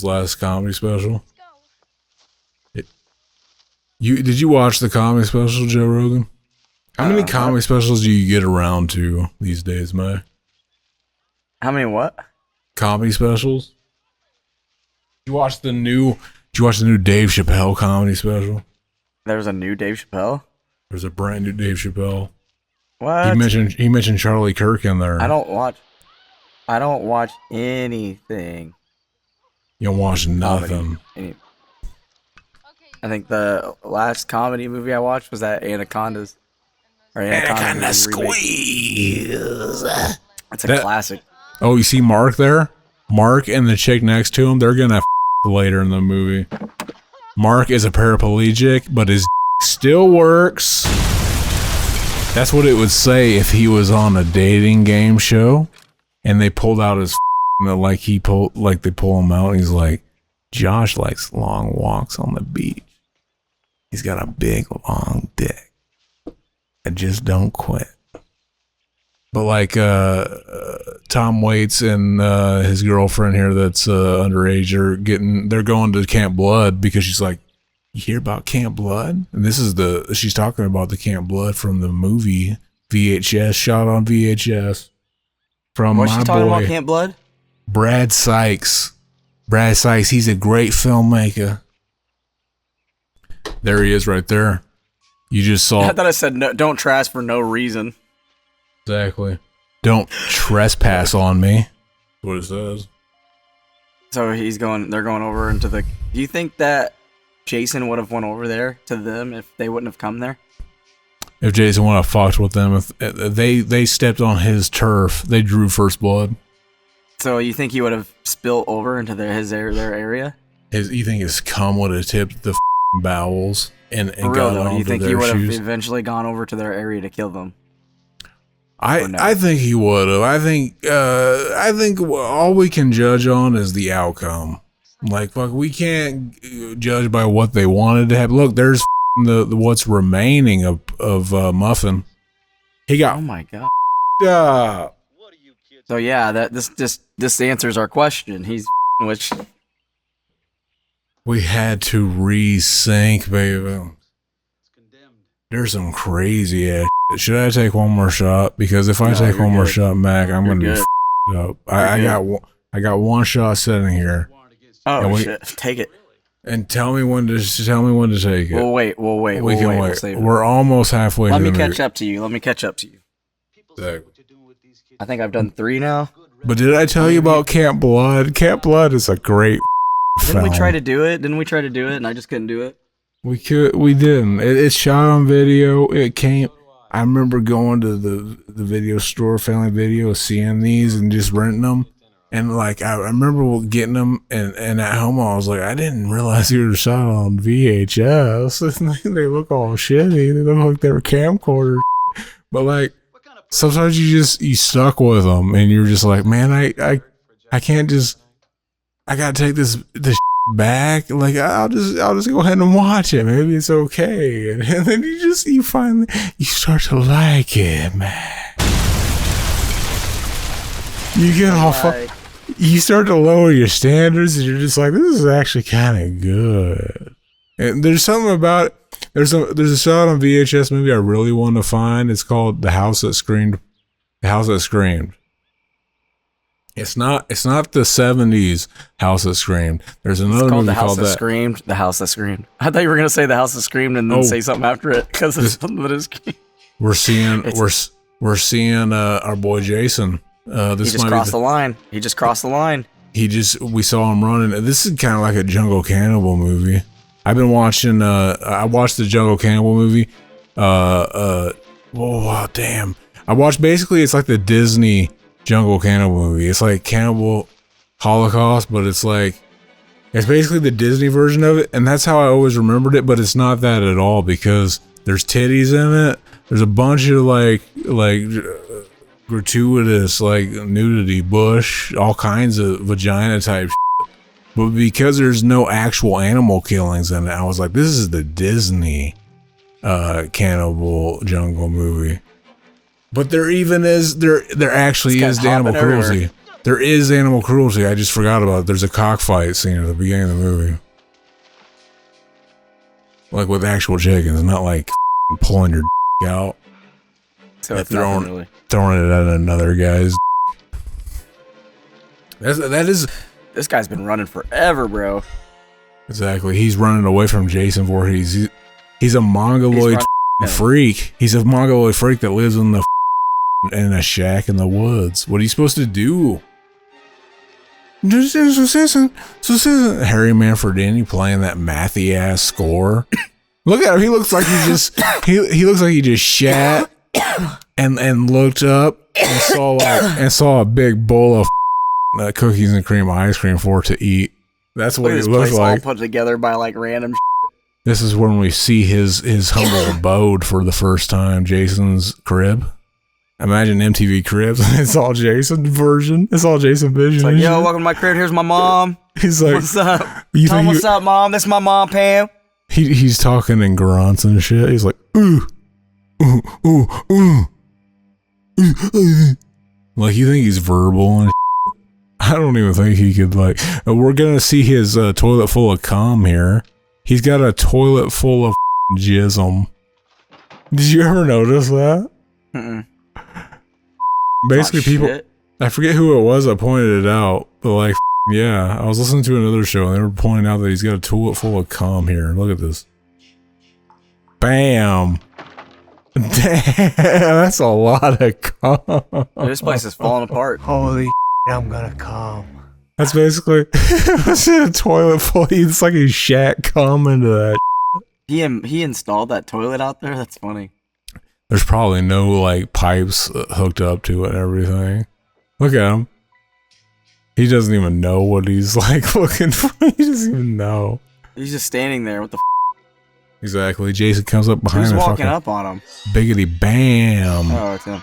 last comedy special. Did you watch the comedy special, Joe Rogan? How many comedy specials do you get around to these days, May? How many what? Comedy specials? Did you watch the new Dave Chappelle comedy special? There's a new Dave Chappelle? There's a brand new Dave Chappelle. What? He mentioned Charlie Kirk in there. I don't watch anything. You don't watch nothing. I think the last comedy movie I watched was that Anacondas. Or Anaconda Squeeze. It's a classic. Oh, you see Mark there? Mark and the chick next to him, they're gonna later in the movie. Mark is a paraplegic, but his still works. That's what it would say if he was on a dating game show and they pulled out his they pull him out and he's like, Josh likes long walks on the beach. He's got a big long dick. I just don't quit. But like Tom Waits and his girlfriend here that's underage they're going to Camp Blood because she's like, you hear about Camp Blood? And this is she's talking about the Camp Blood from the movie VHS, shot on VHS from What's my she talking boy about Camp Blood? Brad Sykes. Brad Sykes, he's a great filmmaker. There he is right there. You just saw. I thought I said no, don't trash for no reason. Exactly. Don't trespass on me. That's what it says. So they're going over into the. Do you think that Jason would have went over there to them if they wouldn't have come there? If Jason would have fucked with them, if they stepped on his turf, they drew first blood. So you think he would have spilled over into their area? You think his cum would have tipped the bowels and For real, got though, onto do you think their he would have shoes? eventually gone over to their area to kill them? I think he would have. I think all we can judge on is the outcome. Like, fuck, we can't judge by what they wanted to have. Look, there's the what's remaining of Muffin. He got. Oh my god. Up. So yeah, this answers our question. He's which. We had to re-sync, baby. There's some crazy ass shit. Should I take one more shot? Because if I take one more shot, Mac, I'm gonna be f***ed up. I got one shot sitting here. Oh shit! Take it. And tell me when to take it. We'll wait. We can wait. We're almost halfway. Let me catch up to you. Exactly. I think I've done 3 now. But did I tell you about Camp Blood? Camp Blood is a great film. Didn't we try to do it? And I just couldn't do it? We didn't. It's shot on video. It came. I remember going to the video store, Family Video, seeing these and just renting them. And like I remember getting them, and at home I was like, I didn't realize you were shot on VHS. They look all shitty. They look like they were camcorders. But like sometimes you stuck with them, and you're just like, man, I can't just. I gotta take this back. Like I'll just go ahead and watch it. Maybe it's okay. And then you finally start to like it, man. You get off. You start to lower your standards, and you're just like, this is actually kind of good. And there's something about it. There's a shot on VHS movie I really want to find. It's called The House That Screamed. The House That Screamed. It's not the 70s House That Screamed. There's another movie called that. Screamed. The House That Screamed. I thought you were gonna say The House That Screamed and then say something after it because it's something that is. We're seeing our boy Jason. He just crossed the line. We saw him running. This is kind of like a Jungle Cannibal movie. I've been watching. I watched the Jungle Cannibal movie. Damn! I watched basically. It's like the Disney Jungle Cannibal movie. It's like Cannibal Holocaust, but it's basically the Disney version of it, and that's how I always remembered it. But it's not that at all because there's titties in it. There's a bunch of like gratuitous nudity, bush, all kinds of vagina type shit. But because there's no actual animal killings in it, I was like, this is the Disney cannibal jungle movie. But there actually is animal cruelty. There is animal cruelty. I just forgot about it. There's a cockfight scene at the beginning of the movie. Like with actual chickens, not like pulling your out. So it's throwing it at another guy's. This guy's been running forever, bro. Exactly. He's running away from Jason Voorhees. He's a mongoloid freak. He's a mongoloid freak that lives in a shack in the woods. What are you supposed to do? Harry Manfredini playing that mathy ass score. Look at him. He looks like he looks like he just shat and looked up and saw a big bowl of cookies and cream ice cream for to eat. That's what he looks like. All put together by random. This is when we see his humble abode for the first time. Jason's crib. Imagine MTV Cribs. It's all Jason version. It's all Jason vision. It's like, yo, welcome to my crib. Here's my mom. He's like, what's up? Tom, what's up, mom? That's my mom, Pam. He's talking in grunts and shit. He's like, ooh, ooh, ooh, ooh. Like, you think he's verbal and I don't even think he could, like, we're gonna see his toilet full of cum here. He's got a toilet full of jism. Did you ever notice that? Mm-mm. Basically, people, Shit. I forget who it was that pointed it out, but like, yeah, I was listening to another show and they were pointing out that he's got a toilet full of cum here. Look at this. Bam. Damn, that's a lot of cum. This place is falling apart. Holy I'm gonna come. That's basically that's a toilet full. It's like he shat cum into that. He installed that toilet out there? That's funny. There's probably no like pipes hooked up to it and everything. Look at him. He doesn't even know what he's like looking for. He doesn't even know. He's just standing there. What the Exactly. Jason comes up behind Who's him. walking up on him? Biggity bam. Oh, it's him.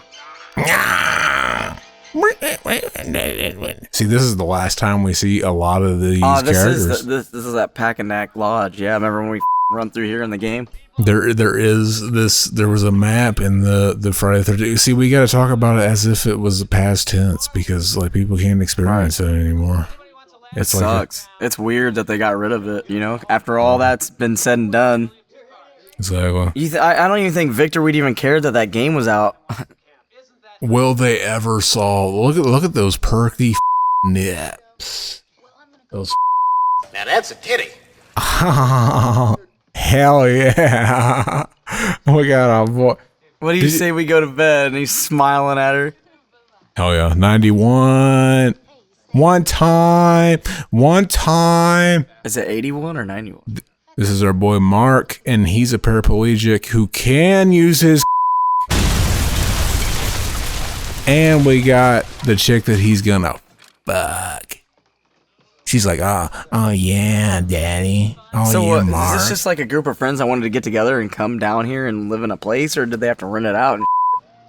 See, this is the last time we see a lot of these This characters. this is that Pacanac Lodge. Yeah, remember when we run through here in the game? There was a map in the Friday the 13th. See, we got to talk about it as if it was past tense because like people can't experience it anymore. It sucks. It's weird that they got rid of it, you know? After all that's been said and done. Exactly. I don't even think Victor would even care that game was out. Will they ever solve? Look at those perky nips. Those. Now that's a titty. Hell yeah! We got a boy. What do you say we go to bed? And he's smiling at her. Hell yeah! 91. One time. Is it 81 or 91? This is our boy Mark, and he's a paraplegic who can use his. And we got the chick that he's gonna fuck. She's like, oh yeah, daddy. Oh So yeah, what, Mark. is this just like a group of friends that wanted to get together and come down here and live in a place, or did they have to rent it out?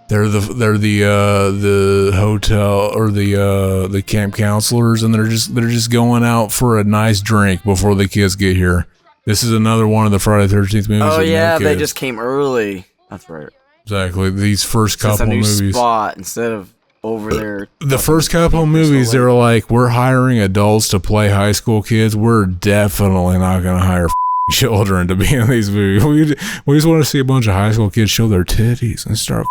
They're the hotel or the camp counselors, and they're just going out for a nice drink before the kids get here. This is another one of the Friday the 13th movies. Oh with yeah, no they kids. just came early. That's right. Exactly. These first It's a couple new movies. spot instead of over there. The first couple of movies, they were like, we're hiring adults to play high school kids. We're definitely not going to hire children to be in these movies. We just want to see a bunch of high school kids show their titties and start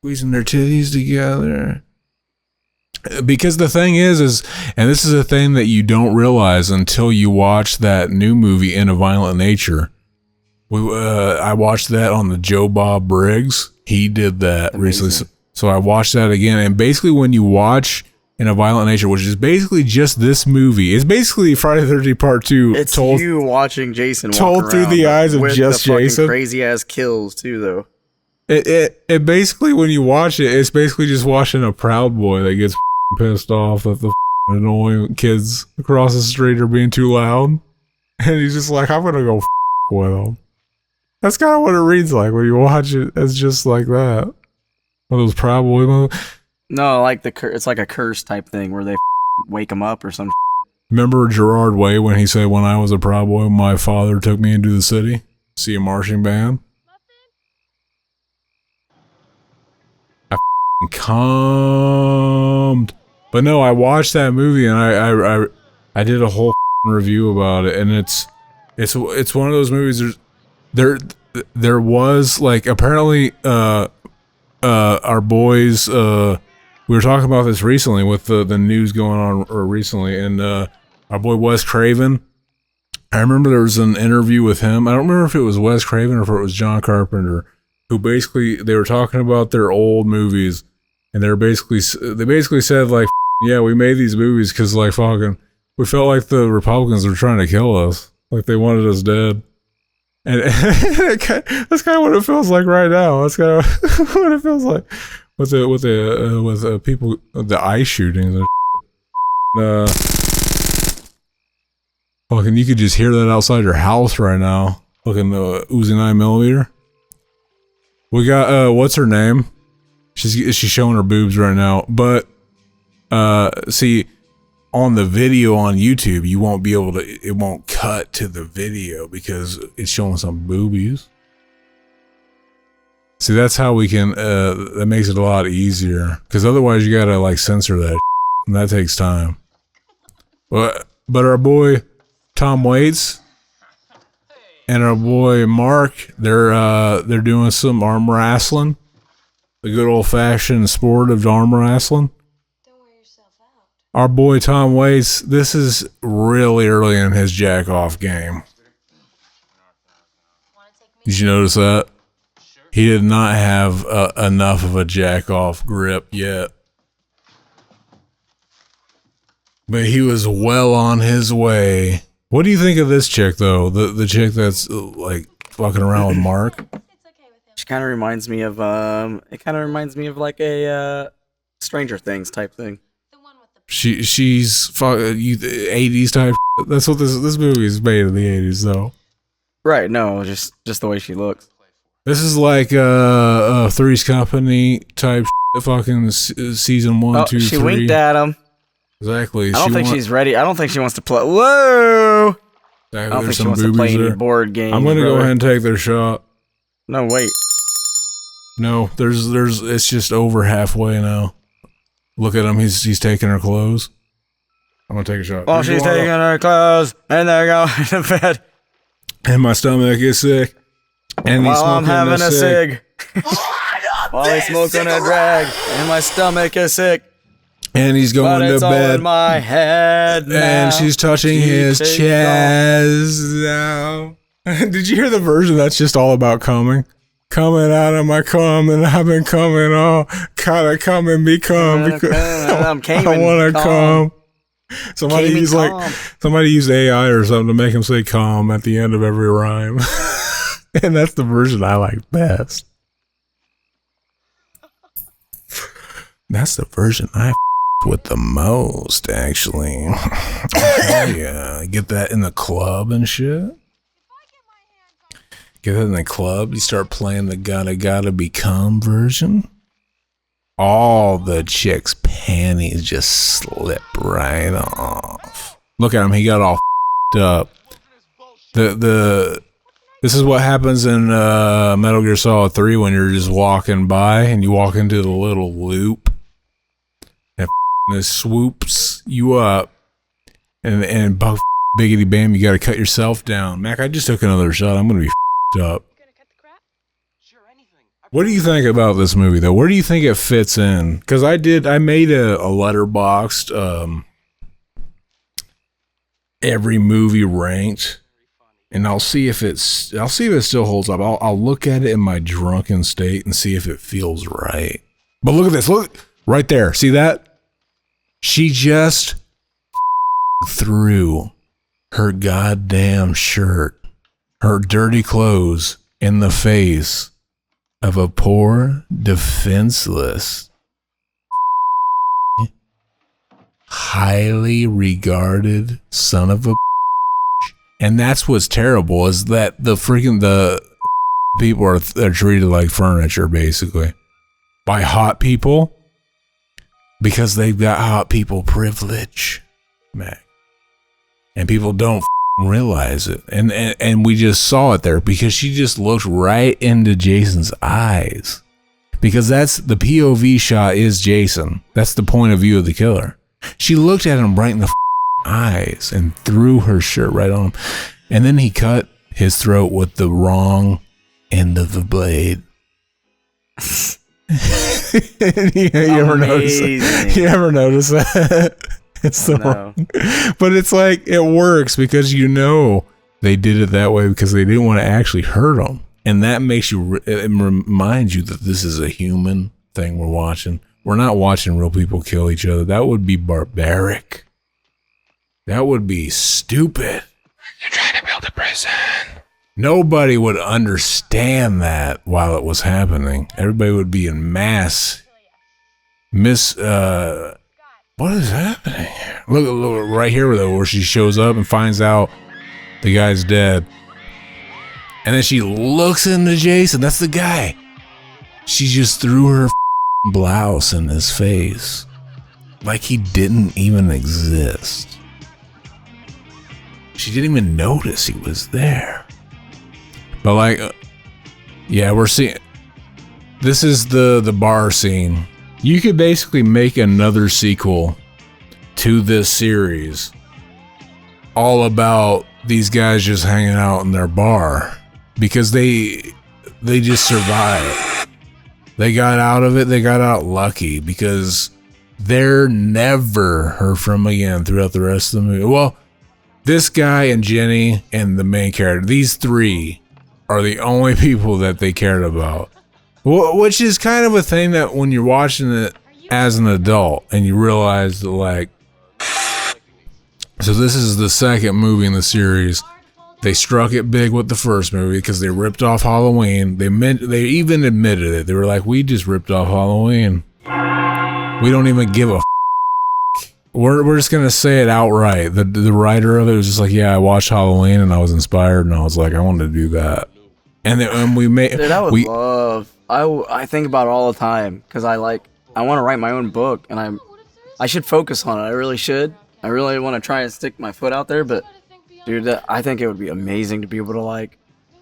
squeezing their titties together. Because the thing is, and this is a thing that you don't realize until you watch that new movie, In a Violent Nature. I watched that on the Joe Bob Briggs. He did that recently. So I watched that again. And basically when you watch In a Violent Nature, which is basically just this movie, it's basically Friday the 13th Part 2. It's you watching Jason walk told through around the eyes of with just the fucking Jason. crazy ass kills too, though. It basically, when you watch it, it's basically just watching a Proud Boy that gets pissed off that the annoying kids across the street are being too loud. And he's just like, I'm going to go with them. That's kind of what it reads like when you watch it. It's just like that. One of those Proud Boy movies. No, like it's like a curse type thing where they wake him up or some. Remember Gerard Way when he said, when I was a Proud Boy, my father took me into the city to see a marching band? I cummed. But no, I watched that movie and I did a whole review about it, and it's one of those movies. There was like apparently our boys we were talking about this recently with the news going on recently, and our boy Wes Craven. I remember there was an interview with him. I don't remember if it was Wes Craven or if it was John Carpenter, who basically they were talking about their old movies, and they basically said like, yeah, we made these movies because like fucking we felt like the Republicans were trying to kill us, like they wanted us dead. And that's kind of what it feels like right now. That's kind of what it feels like with people, the ICE shootings. Fucking, you could just hear that outside your house right now. Fucking the Uzi 9mm. We got what's her name? She's showing her boobs right now. But see, on the video on YouTube, you won't be able to. It won't cut to the video because it's showing some boobies. See, that's how we can, that makes it a lot easier. Because otherwise you gotta, like, censor that and that takes time. But our boy Tom Waits and our boy Mark, they're doing some arm wrestling. The good old-fashioned sport of arm wrestling. Don't wear yourself out. Our boy Tom Waits, this is really early in his jack-off game. Did you notice that? He did not have enough of a jack-off grip yet. But he was well on his way. What do you think of this chick, though? The chick that's, like, fucking around with Mark? She kind of reminds me of, like a, Stranger Things type thing. She's 80s type. That's what this movie is made in the 80s, though. Right, no, just the way she looks. This is like a Three's Company type fucking season 1, 2, 3. She winked at him. Exactly. I don't think she's ready. I don't think she wants to play. Whoa! Exactly. I don't think she wants to play any board games. I'm gonna go ahead and take their shot. No, wait. No, there's. It's just over halfway now. Look at him. He's taking her clothes. I'm gonna take a shot. Oh, she's taking her clothes, and they're going to bed. And my stomach is sick. And while I'm having a cig. While he's smoking a drag, and my stomach is sick. And he's going but it's to all bed. in my head now. And she's touching his chest now. Did you hear the version that's just all about coming? Coming out of my cum, and I've been coming all. Gotta come and become. Because I'm I want to come. Somebody used AI or something to make him say "calm" at the end of every rhyme, and that's the version I like best. That's the version I with the most, actually. Yeah, get that in the club and shit. Get that in the club. You start playing the gotta become version. All the chicks' panties just slip right off. Look at him. He got all up. This is what happens in Metal Gear Solid 3 when you're just walking by and you walk into the little loop and it swoops you up and biggity bam, you got to cut yourself down. Mac, I just took another shot. I'm going to be up. What do you think about this movie, though? Where do you think it fits in? Because I made a letterboxed every movie ranked, and I'll see if it still holds up. I'll look at it in my drunken state and see if it feels right. But look at this. Look right there. See that? She just threw her goddamn shirt, her dirty clothes in the face of a poor, defenseless, highly regarded son of a bitch. And that's what's terrible, is that the people are treated like furniture, basically, by hot people, because they've got hot people privilege, Mac. And people don't realize it, and we just saw it there because she just looked right into Jason's eyes, because that's the POV shot is Jason. That's the point of view of the killer. She looked at him right in the eyes and threw her shirt right on him, and then he cut his throat with the wrong end of the blade. you ever notice that? You ever notice that? It's the wrong. But it's like, it works because they did it that way because they didn't want to actually hurt them. And that makes you, it reminds you that this is a human thing we're watching. We're not watching real people kill each other. That would be barbaric. That would be stupid. You're trying to build a prison. Nobody would understand that while it was happening. Everybody would be in mass what is happening here? Look right here, though, where she shows up and finds out the guy's dead. And then she looks into Jason. That's the guy. She just threw her blouse in his face. Like he didn't even exist. She didn't even notice he was there. But like, yeah, we're seeing... this is the bar scene. You could basically make another sequel to this series all about these guys just hanging out in their bar because they just survived. They got out of it. They got out lucky because they're never heard from again throughout the rest of the movie. Well, this guy and Jenny and the main character, these three are the only people that they cared about. Which is kind of a thing that when you're watching it as an adult and you realize that, like, so this is the second movie in the series. They struck it big with the first movie because they ripped off Halloween. They even admitted it. They were like, we just ripped off Halloween. We don't even give a We're just gonna say it outright. The writer of it was just like, yeah, I watched Halloween and I was inspired and I was like, I wanted to do that. And then we made. Dude, I would love. I think about it all the time because I want to write my own book and I should focus on it. I really should. I really want to try and stick my foot out there, but dude, I think it would be amazing to be able to like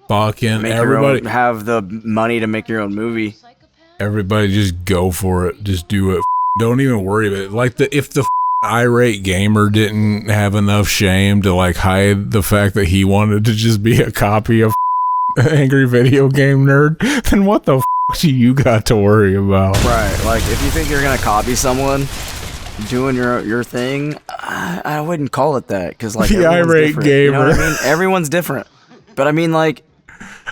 fucking everybody have the money to make your own movie. Everybody just go for it. Just do it. Don't even worry about it. Like if the irate gamer didn't have enough shame to like hide the fact that he wanted to just be a copy of Angry Video Game Nerd, then what the do you got to worry about? Right. Like if you think you're gonna copy someone doing your thing, I wouldn't call it that because like the irate gamer. You know what I mean? Everyone's different, but I mean like.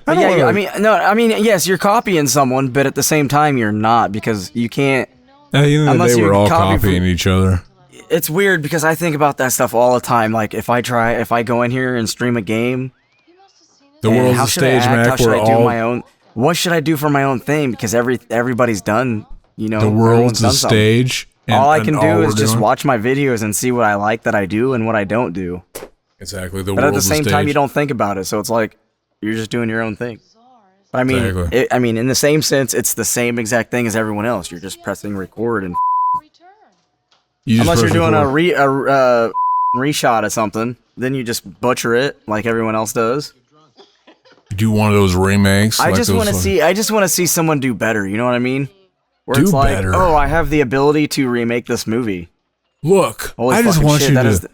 Yes, you're copying someone, but at the same time, you're not because you can't. At the end of the day, we're all copying each other. It's weird because I think about that stuff all the time. Like if I go in here and stream a game, the world's a stage, Mac. How should I do my own? What should I do for my own thing? Because everybody's done. You know, the world's a stage. All I can do is just watch my videos and see what I like that I do and what I don't do. Exactly. But at the same time, you don't think about it, so it's like. You're just doing your own thing. But I mean, exactly. In the same sense, it's the same exact thing as everyone else. You're just pressing record and unless you're doing a reshot of something, then you just butcher it like everyone else does. Do one of those remakes. I just want to see someone do better. You know what I mean? Where do it's like, better. oh, I have the ability to remake this movie. Look, I just want you to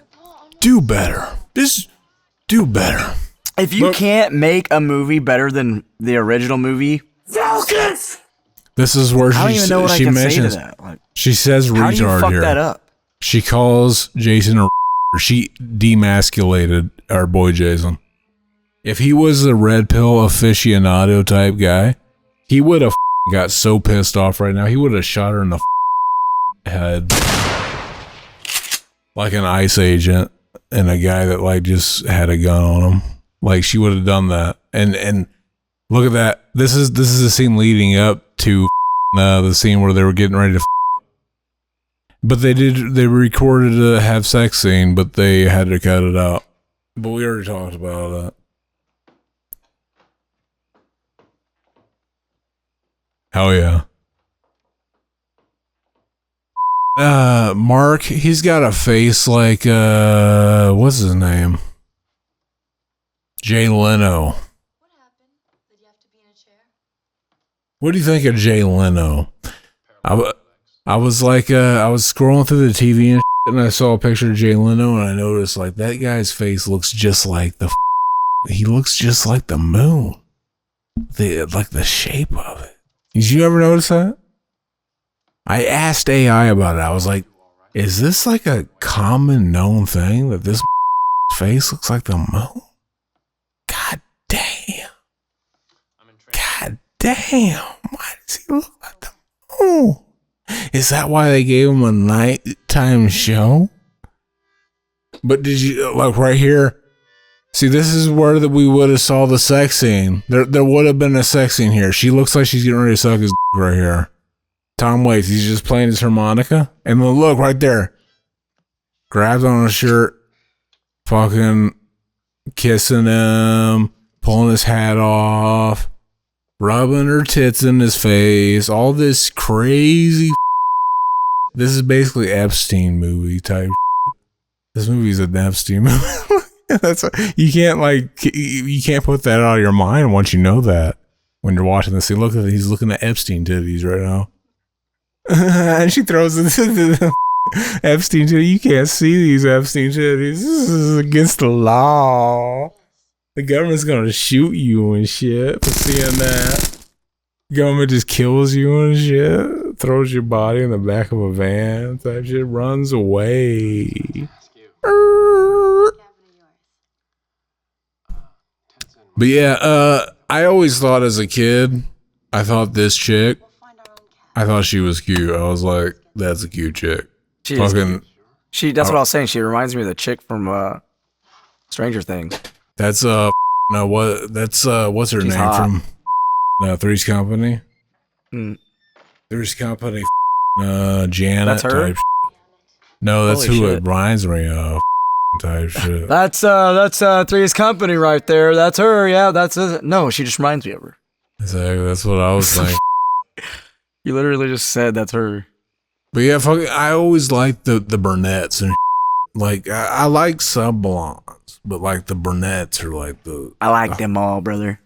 do better. Just do better. If you can't make a movie better than the original movie, focus. This is where she mentions. Like, she says retard here. How do you fuck that up? She calls Jason a. She demasculated our boy Jason. If he was a red pill aficionado type guy, he would have got so pissed off right now. He would have shot her in the head like an ICE agent and a guy that like just had a gun on him. Like she would have done that, and look at that. This is the scene leading up to the scene where they were getting ready to. But they recorded a have sex scene, but they had to cut it out. But we already talked about that. Hell yeah. Mark, he's got a face like what's his name? Jay Leno. What happened? Did you have to be in a chair? What do you think of Jay Leno? I was like, I was scrolling through the TV and I saw a picture of Jay Leno and I noticed like that guy's face looks just like he looks just like the moon. Like the shape of it. Did you ever notice that? I asked AI about it. I was like, is this like a common known thing that this face looks like the moon? God damn. God damn. Why does he look like the moon? Is that why they gave him a nighttime show? But did you, like right here, see, this is where we would have saw the sex scene. There would have been a sex scene here. She looks like she's getting ready to suck his right here. Tom Waits, he's just playing his harmonica. And then look right there. Grabs on his shirt. Fucking kissing him. Pulling his hat off. Rubbing her tits in his face. All this crazy. This is basically Epstein movie type. This movie's an Epstein movie. You can't put that out of your mind once you know that. when you're watching this. See, look at he's looking at Epstein titties right now. And she throws it to the Epstein titties. You can't see these Epstein titties. This is against the law. The government's gonna shoot you and shit for seeing that. Government just kills you and shit. Throws your body in the back of a van. That shit runs away. But yeah, I always thought as a kid, I thought this chick, I thought she was cute. I was like, that's a cute chick. She is cute. That's what I was saying. She reminds me of the chick from Stranger Things. That's no, what? That's what's her She's name hot. from Three's Company? Three's Company. Janet. That's her? Type no, that's Holy who shit. it reminds me of. Type shit. That's Three's Company right there. That's her. Yeah, that's it. No, she just reminds me of her. Exactly. That's what I was thinking. You literally just said that's her. But yeah, I always liked the brunettes and like I like some blondes, but like the brunettes are like the. I like them all, brother.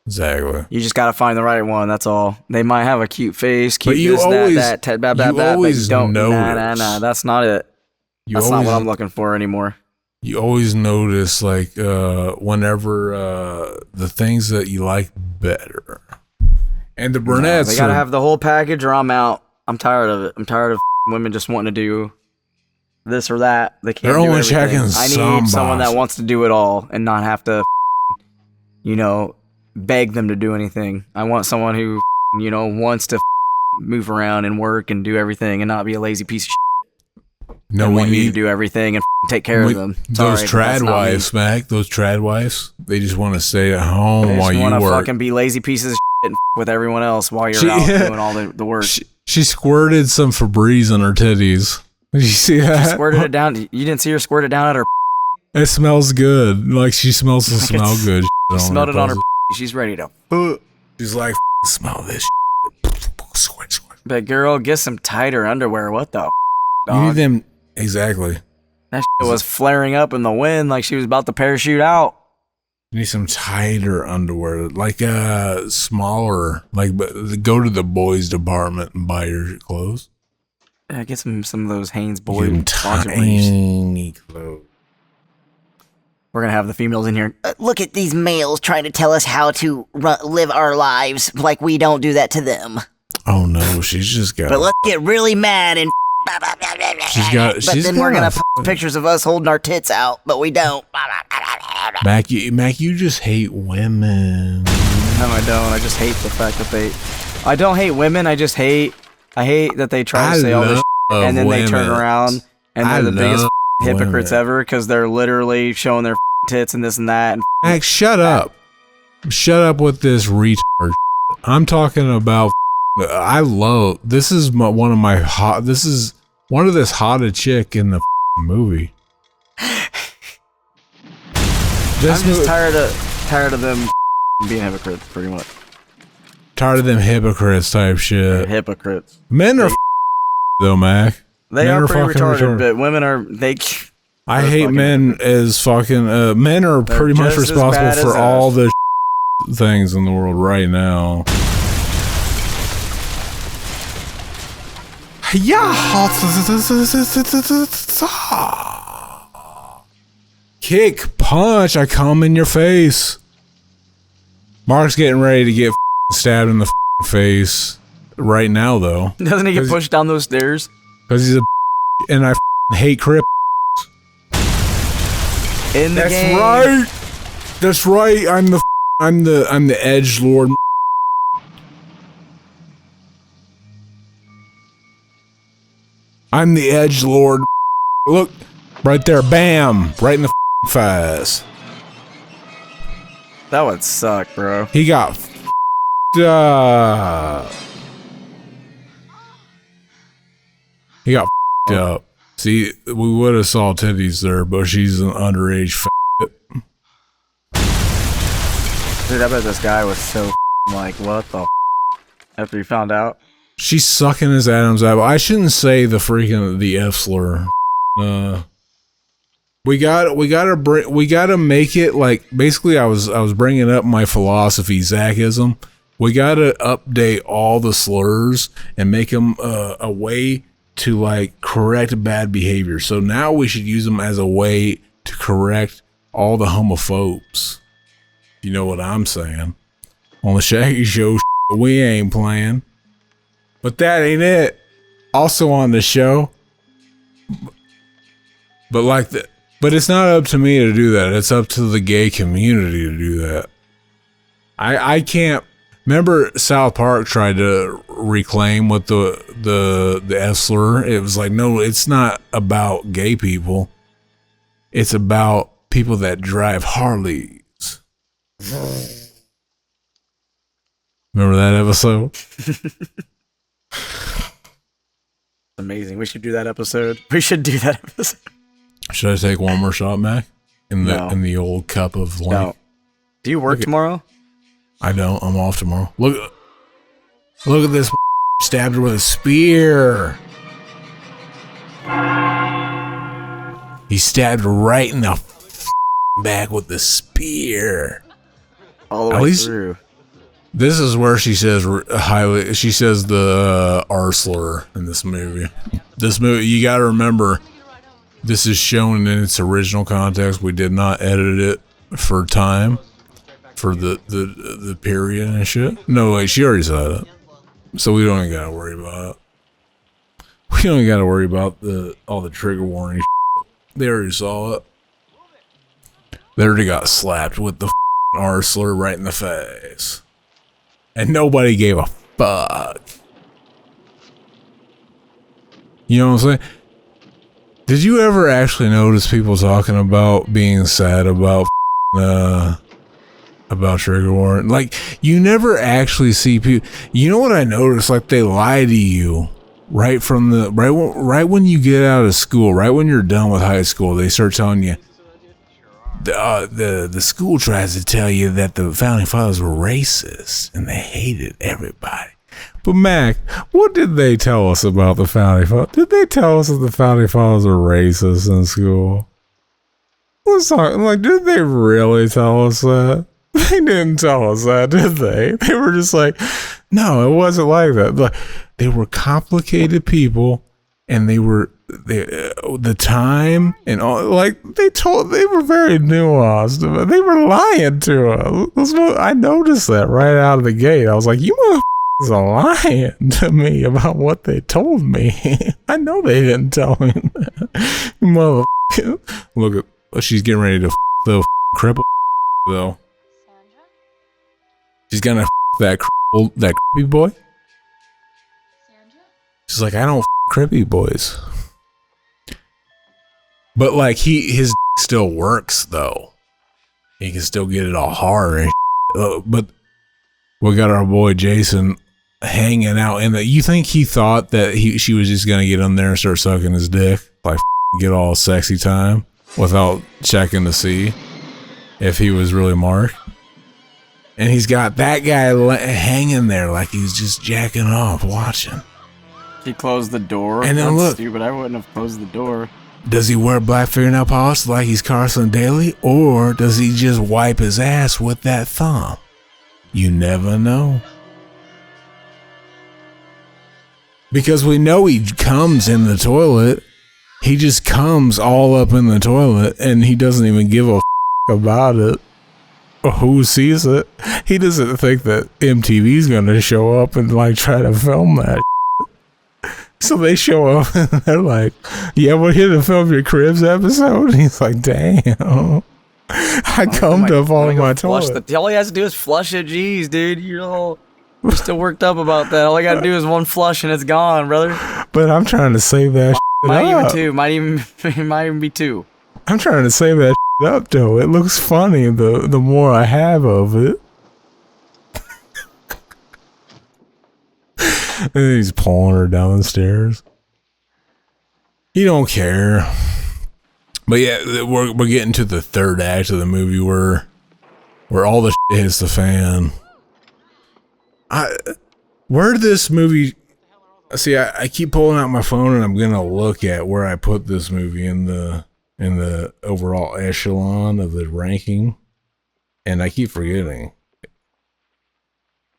Exactly. You just gotta find the right one. That's all. They might have a cute face, cute But you this, always- that, but you always you don't. Nah. notice. That's not it. That's not what I'm looking for anymore. You always notice like whenever the things that you like better, and the brunettes. They gotta are- have the whole package, or I'm out. I'm tired of it. I'm tired of women just wanting to do this or that. They can't. They're do only everything. checking I some need someone that boxes. wants to do it all and not have to, beg them to do anything. I want someone who, wants to move around and work and do everything and not be a lazy piece of shit. No, and we want me to need do everything and take care of them. those Sorry, but that's trad not me. wives, Mac. Those trad wives. They just want to stay at home They while just you want to work. fucking be lazy pieces of shit and with everyone else while you're She- out doing all the work. She squirted some Febreze on her titties. Did you see that? Squirted it down. You didn't see her squirt it down at her. It smells good. Like she smells to smell good. She smelled it on her. She's ready to. She's like, smell this. Squirt, squirt. But girl, get some tighter underwear. What the? You need Dog? them exactly. That shit was flaring up in the wind like she was about to parachute out. You need some tighter underwear, like smaller. Like, but go to the boys department and buy your clothes. Yeah, get some of those Hanes Get boy them laundry briefs. tiny clothes. We're gonna have the females in here. Look at these males trying to tell us how to live our lives like we don't do that to them. Oh no, she's just got. But let's get really mad and. She's got. But She's then got we're gonna a- post pictures of us holding our tits out, but we don't. Mac, you just hate women. No, I don't. I just hate the fact that they. I don't hate women. I hate that they try to say all this love and then they turn women. around and I they're the biggest love hypocrites women. ever because they're literally showing their tits and this and that. And Mac, shut up. Shut up with this retard. I'm talking about. I love. This is one of my hot. This is one of this hottest chick in the movie. I'm just tired of them being hypocrites, pretty much. Tired of them hypocrites type They're shit. hypocrites. Men are though, Mac. They Men are are pretty fucking retarded, but women are they. I They're hate fucking men as fucking. Men are They're pretty much just as bad responsible as for all us. the things in the world right now. Kick, punch, I come in your face. Mark's getting ready to get stabbed in the face right now, though. Doesn't he get pushed down those stairs? Because he's a and I hate Crip. In the That's game. right. That's right. I'm the edge lord. I'm the edge lord. Look, right there. Bam. Right in the face. That would suck, bro. He got up. He got up. See, we would have saw titties there, but she's an underage. Dude, I bet this guy was so like, what the after he found out. She's sucking his Adam's apple. I shouldn't say the F slur. But We gotta make it like, basically I was bringing up my philosophy, Zachism. We gotta update all the slurs and make them a way to like correct bad behavior. So now we should use them as a way to correct all the homophobes. You know what I'm saying? On the Shaggy Show, we ain't playing. But that ain't it. Also on the show, but it's not up to me to do that. It's up to the gay community to do that. I can't. Remember, South Park tried to reclaim with the F slur. It was like, no, it's not about gay people. It's about people that drive Harleys. Remember that episode? Amazing. We should do that episode. Should I take one more shot, Mac? In the old cup of light? No. Do you work tomorrow? I don't. I'm off tomorrow. Look at this. Stabbed her with a spear. He stabbed her right in the back with the spear. All the way through. This is where she says the R slur in this movie. This movie, you got to remember, this is shown in its original context. We did not edit it for time, for the period and shit. No, wait, she already said it, so we don't even got to worry about it. We don't got to worry about all the trigger warning shit. They already saw it. They already got slapped with the R slur right in the face. And nobody gave a fuck. You know what I'm saying? Did you ever actually notice people talking about being sad about trigger warning? Like, you never actually see people. You know what I noticed? Like, they lie to you right when you get out of school, right when you're done with high school. They start telling you. The school tries to tell you that the founding fathers were racist and they hated everybody. But Mac, what did they tell us about the founding fathers? Did they tell us that the founding fathers were racist in school? Let's talk. Like, did they really tell us that? They didn't tell us that, did they? They were just like, no, it wasn't like that. Like, they were complicated people, and the time and all, like, they were very nuanced, but they were lying to us. I noticed that right out of the gate. I was like, you motherfuckers are lying to me about what they told me. I know they didn't tell me that. You motherfucker. Look at, she's getting ready to the cripple though. She's gonna that creepy boy. She's like, I don't creepy boys. But like his still works though. He can still get it all hard. And but we got our boy Jason hanging out in the. You think he thought that she was just gonna get in there and start sucking his dick, like get all sexy time without checking to see if he was really Mark? And he's got that guy hanging there like he's just jacking off, watching. He closed the door. And then look, stupid. I wouldn't have closed the door. Does he wear black fingernail polish like he's Carson Daly, or does he just wipe his ass with that thumb? You never know. Because we know he comes in the toilet. He just comes all up in the toilet, and he doesn't even give a about it. Or who sees it? He doesn't think that MTV's gonna show up and like try to film that. So they show up and they're like, yeah, we're here to film your Cribs episode. And he's like, damn. I cummed up all my toilet. All he has to do is flush it. Jeez, dude. You're still worked up about that. All I gotta do is one flush and it's gone, brother. But I'm trying to save that might even be two. I'm trying to save that up though. It looks funny the more I have of it. And he's pulling her down the stairs. He don't care. But yeah, we're getting to the third act of the movie where all the shit hits the fan. Where this movie? See, I keep pulling out my phone and I'm gonna look at where I put this movie in the in the overall echelon of the ranking. And I keep forgetting.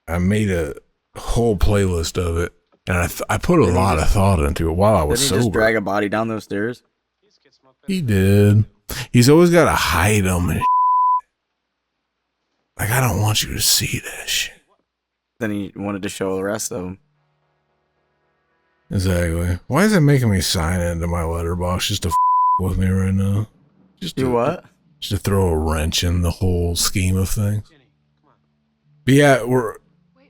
I made a whole playlist of it, and I put a lot of thought into it while I was Didn't he sober. just drag a body down those stairs? He did. He's always got to hide them and like, I don't want you to see that shit. Then he wanted to show the rest of them. Exactly. Why is it making me sign into my letterbox just to with me right now? Just Do what? Just to throw a wrench in the whole scheme of things. But yeah, we're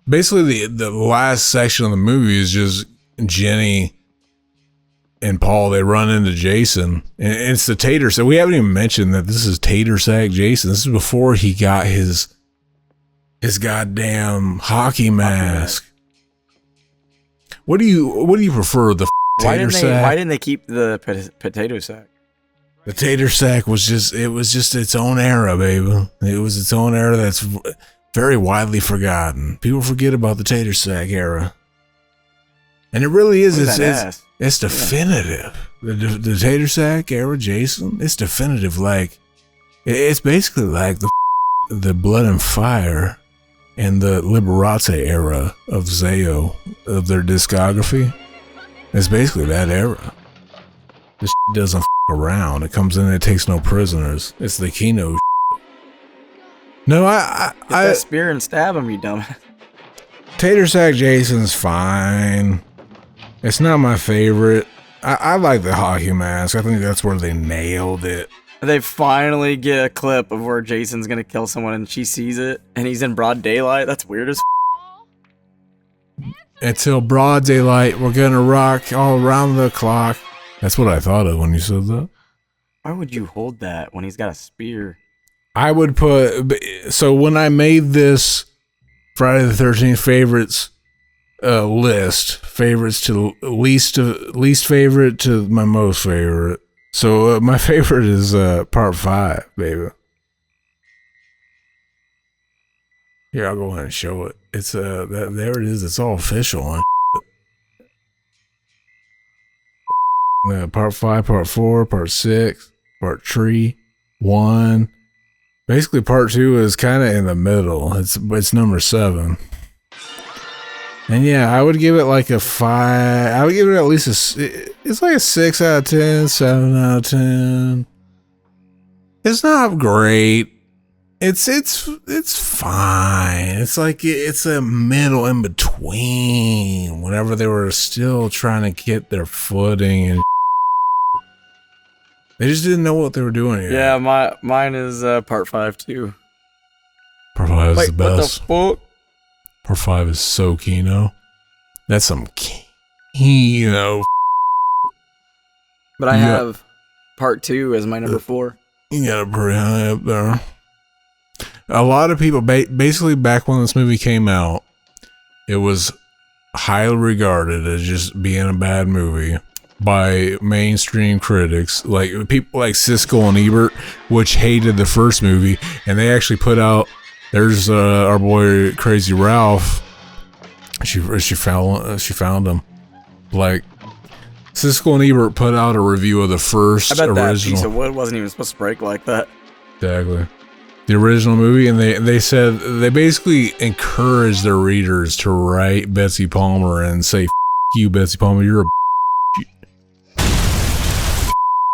basically the last section of the movie is just Jenny and Paul. They run into Jason, and it's the Tater Sack. We haven't even mentioned that this is Tater Sack Jason. This is before he got his goddamn hockey mask. What do you prefer, the tater sack? Why didn't they keep the potato sack? The tater sack was just its own era, baby. It was its own era that's very widely forgotten. People forget about the tater sack era. And it really is, it's definitive. The tater sack era, Jason, it's definitive. Like, it's basically like the Blood and Fire and the Liberate era of 𝐕CG�11, of their discography. It's basically that era. This doesn't around. It comes in and it takes no prisoners. It's the Kino. No, Get that spear and stab him, you dumbass. Tater Sack Jason's fine. It's not my favorite. I like the hockey mask. I think that's where they nailed it. They finally get a clip of where Jason's gonna kill someone and she sees it and he's in broad daylight. That's weird as Until broad daylight, we're gonna rock all around the clock. That's what I thought of when you said that. Why would you hold that when he's got a spear? I would put, so when I made this Friday the 13th favorites list, favorites to least favorite to my most favorite. So my favorite is part 5, baby. Here, I'll go ahead and show it. It's there it is. It's all official on. Part 5, part 4, part 6, part 3, 1. Basically, part 2 is kind of in the middle. It's number 7. And yeah, I would give it like a 5. I would give it at least it's like a 6 out of 10, 7 out of 10. It's not great. It's fine. It's like it's a middle in between. Whenever they were still trying to get their footing and they just didn't know what they were doing here. Yeah, mine is part 5 too. Part 5 is the best. What the fuck? Part 5 is so Kino. That's some Kino. But I have part 2 as my number 4. You got it pretty high up there. A lot of people, basically back when this movie came out, it was highly regarded as just being a bad movie by mainstream critics, like people like Siskel and Ebert, which hated the first movie, and they actually put out. There's our boy Crazy Ralph. She found him. Like Siskel and Ebert put out a review of the first I bet original. that piece of wood wasn't even supposed to break like that. Exactly. The original movie, and they said they basically encouraged their readers to write Betsy Palmer and say, "F you, Betsy Palmer, you're a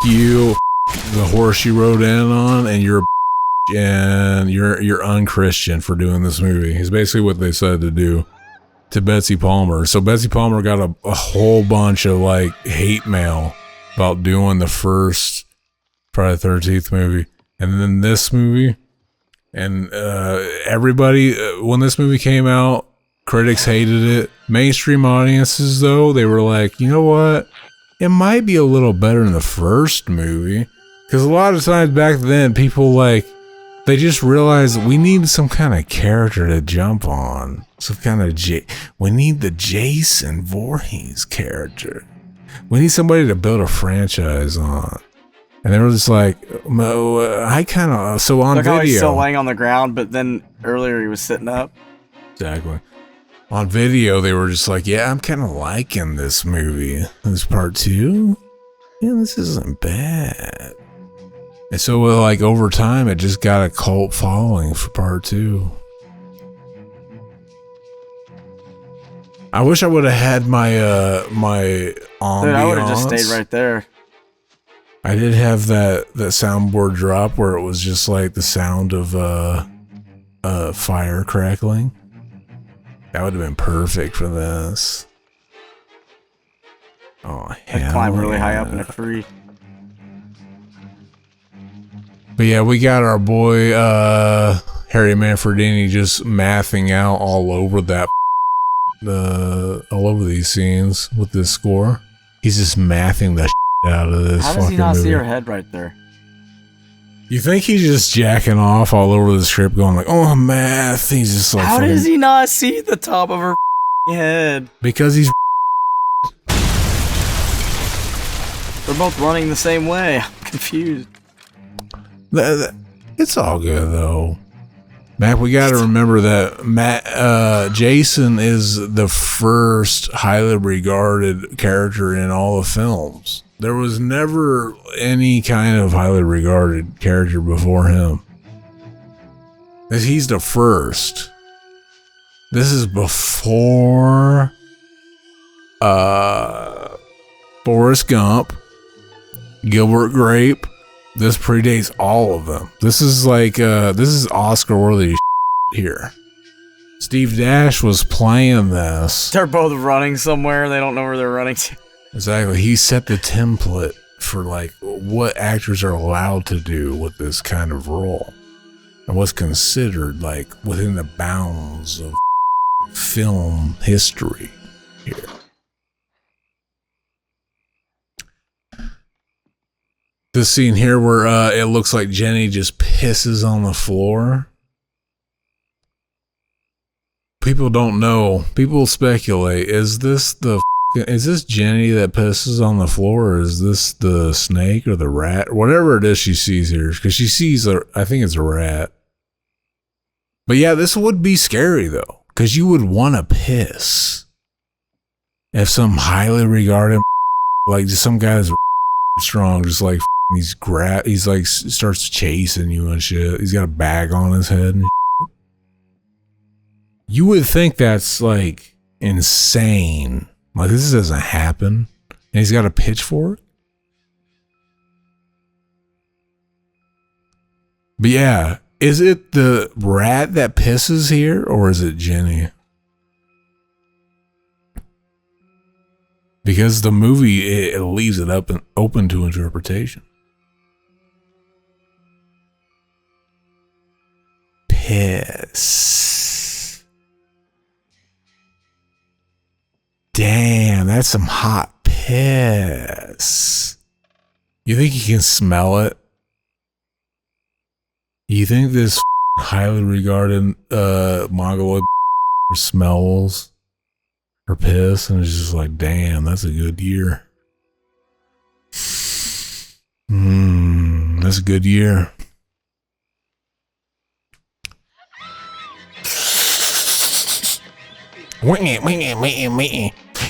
you, the horse you rode in on, and you're and you're unchristian for doing this movie." Is basically what they said to do to Betsy Palmer. So Betsy Palmer got a whole bunch of like hate mail about doing the first Friday the 13th movie, and then this movie. And everybody, when this movie came out, critics hated it. Mainstream audiences, though, they were like, you know what? It might be a little better than the first movie. Because a lot of times back then, people like, they just realized we need some kind of character to jump on. Some kind of, we need the Jason Voorhees character. We need somebody to build a franchise on. And they were just like, I kind of, so on Look video. how he's still laying on the ground, but then earlier he was sitting up. Exactly. On video, they were just like, yeah, I'm kind of liking this movie. This part 2? Yeah, this isn't bad. And so, like, over time, it just got a cult following for part 2. I wish I would have had my my ambiance. Dude, I would have just stayed right there. I did have that soundboard drop where it was just like the sound of fire crackling. That would have been perfect for this. Oh, hell, I'd climb really high up in a tree. But yeah, we got our boy Harry Manfredini just mathing out all over that all over these scenes with this score. He's just mathing the out of this. How does he not see her head right there? You think he's just jacking off all over the script, going like, "Oh, math." He's just like, how does he not see the top of her head? Because he's. They're both running the same way. I'm confused. It's all good though. Mac, we got to remember that Jason is the first highly regarded character in all the films. There was never any kind of highly regarded character before him. He's the first. This is before Forrest Gump, Gilbert Grape. This predates all of them. This is like, this is Oscar-worthy here. Steve Dash was playing this. They're both running somewhere. They don't know where they're running to. Exactly. He set the template for like what actors are allowed to do with this kind of role. And what's considered like within the bounds of film history here. This scene here where it looks like Jenny just pisses on the floor. People don't know. People speculate. Is this Jenny that pisses on the floor, or is this the snake or the rat? Whatever it is she sees here. Because she sees, I think it's a rat. But yeah, this would be scary though. Because you would want to piss. If some highly regarded, like just some guy that's strong, just like he's like starts chasing you and shit. He's got a bag on his head and shit. You would think that's like insane. Like this doesn't happen. And he's got a pitchfork. But yeah, is it the rat that pisses here or is it Jenny? Because the movie, it leaves it up and open to interpretation. Piss. Damn, that's some hot piss. You think you can smell it? You think this highly regarded mongoloid smells her piss and it's just like, damn, that's a good year. That's a good year.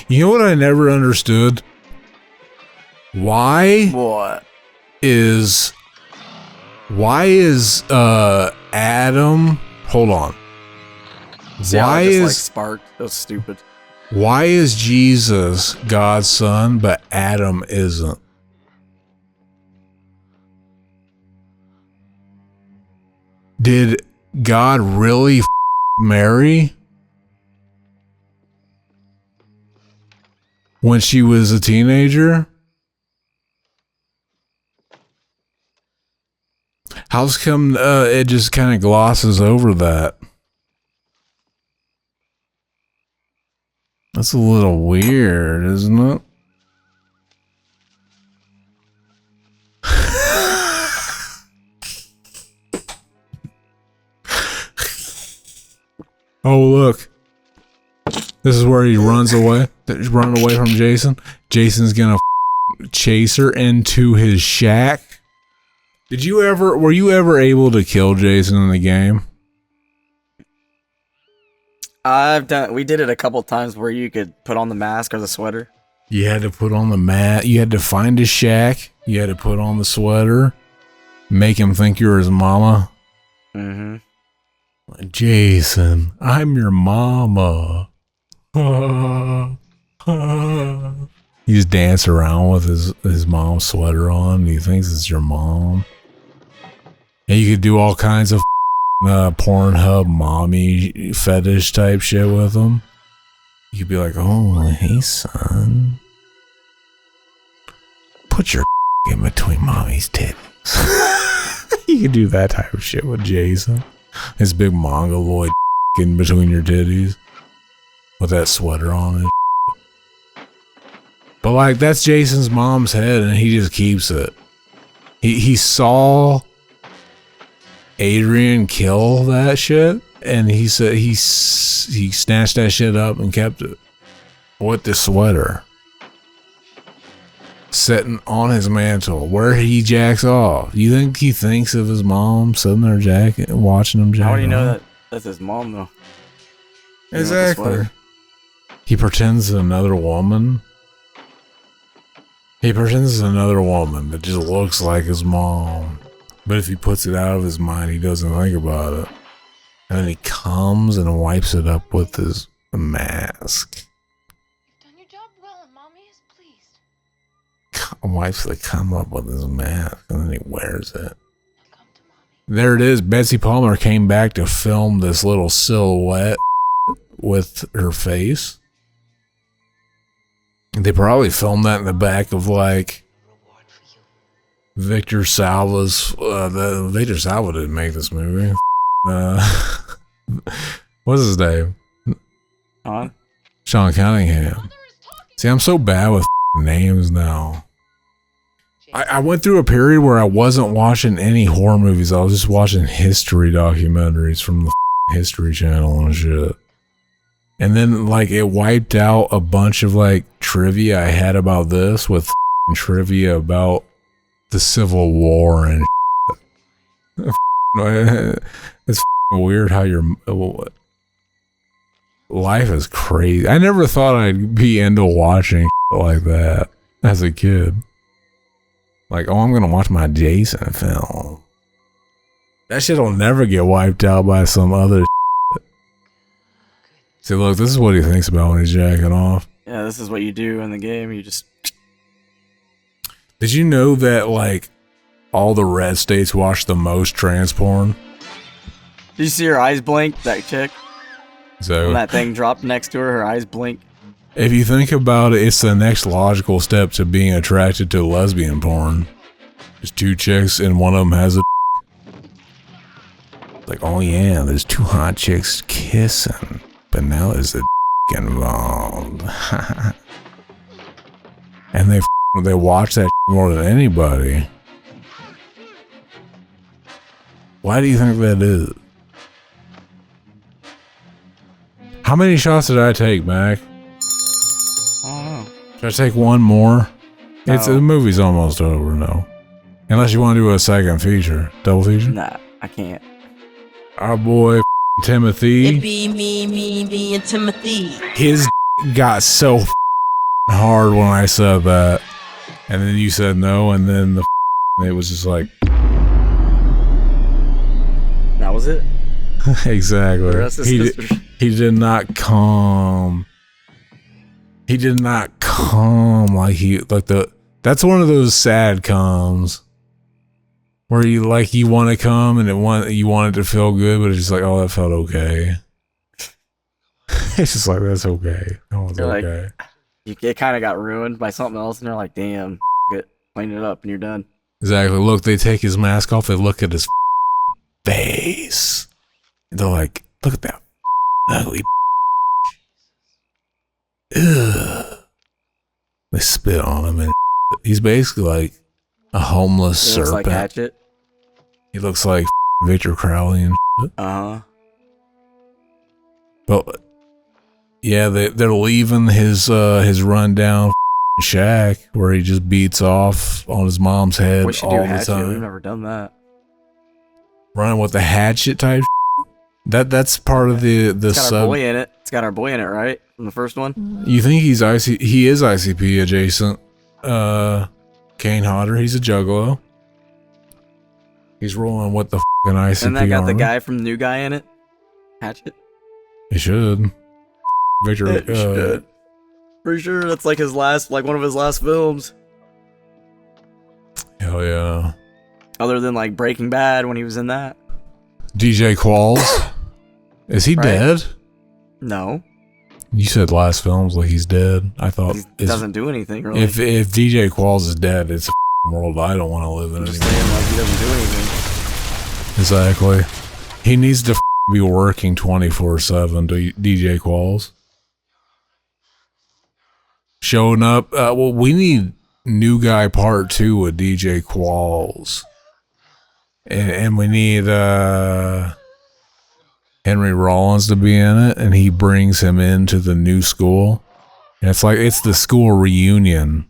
You know what I never understood? Why is Adam, hold on. Why is like spark? That's stupid. Why is Jesus God's son, but Adam isn't? Did God really Mary when she was a teenager? How's come it just kind of glosses over that? That's a little weird, isn't it? Oh, look. This is where he runs away. He's running away from Jason. Jason's gonna chase her into his shack. Were you ever able to kill Jason in the game? We did it a couple times where you could put on the mask or the sweater. You had to put on the mat. You had to find his shack. You had to put on the sweater. Make him think you're his mama. Mm-hmm. Jason, I'm your mama. He just dance around with his mom's sweater on. And he thinks it's your mom. And you could do all kinds of Pornhub mommy fetish type shit with him. You could be like, oh, hey, son. Put your in between mommy's tits. You could do that type of shit with Jason. His big mongoloid in between your titties. With that sweater on and but like, that's Jason's mom's head and he just keeps it. He saw Adrian kill that shit and he said he snatched that shit up and kept it with the sweater sitting on his mantle where he jacks off. You think he thinks of his mom sitting there jacking, watching him jack off? How do you know that that's his mom though? Exactly. He pretends another woman. He pretends another woman that just looks like his mom. But if he puts it out of his mind, he doesn't think about it. And then he comes and wipes it up with his mask. You've done your job well, and Mommy is pleased. Wipes the cum up with his mask, and then he wears it. Now come to Mommy. There it is. Betsy Palmer came back to film this little silhouette with her face. They probably filmed that in the back of like Victor Salva's. Victor Salva didn't make this movie. What's his name? Sean Cunningham. See, I'm so bad with names now. I went through a period where I wasn't watching any horror movies. I was just watching history documentaries from the History Channel and shit. And then, like, it wiped out a bunch of, like, trivia I had about this with trivia about the Civil War and it's weird how your life is crazy. I never thought I'd be into watching like that as a kid. Like, oh, I'm going to watch my Jason film. That shit will never get wiped out by some other See, look, this is what he thinks about when he's jacking off. Yeah, this is what you do in the game. You just... Did you know that, like, all the red states watch the most trans porn? Did you see her eyes blink, that chick? So, when that thing dropped next to her, her eyes blink. If you think about it, it's the next logical step to being attracted to lesbian porn. There's two chicks and one of them has a... Like, oh yeah, there's two hot chicks kissing. But now there's a involved. And they watch that more than anybody. Why do you think that is? How many shots did I take, Mac? I don't know. Should I take one more? No. The movie's almost over, no. Unless you want to do a second feature. Double feature? Nah, I can't. Our boy Timothy. It be me and Timothy. His got so hard when I said that. And then you said no, and then it was just like... That was it? Exactly. The rest is history. He did not come. He did not come like that's one of those sad comes where you want to come and you want it to feel good, but it's just like, oh, that felt okay. It's just like, that's okay. That was okay. It kind of got ruined by something else, and they're like, damn, it, clean it up, and you're done. Exactly. Look, they take his mask off. They look at his face. They're like, look at that ugly. Ugh. They spit on him, and he's basically like a homeless serpent. Looks like Hatchet. He looks like Victor Crowley and shit. But yeah, they're leaving his rundown shack where he just beats off on his mom's head We should all do the Hatchet. time. We've never done that. Running with the hatchet type. That's part of the It's got sub. our boy in it. It's got our boy in it, right? From the first one. You think he is ICP adjacent? Kane Hodder, he's a juggalo. He's rolling with the fucking ICP And that got armor. the guy from the new guy in it. Hatchet. He should. Victor. It should. For sure, that's like his last, like one of his last films. Hell yeah. Other than like Breaking Bad when he was in that. DJ Qualls. Is he Right. dead? No, You said last films like he's dead. I thought he doesn't do anything really. if DJ Qualls is dead, it's a world I don't want to live in I'm just anymore. saying, like he doesn't do anything. Exactly. He needs to be working 24/7 to DJ Qualls. Showing up. Well, we need New Guy Part 2 with DJ Qualls. And we need Henry Rollins to be in it, and he brings him into the new school. And it's the school reunion.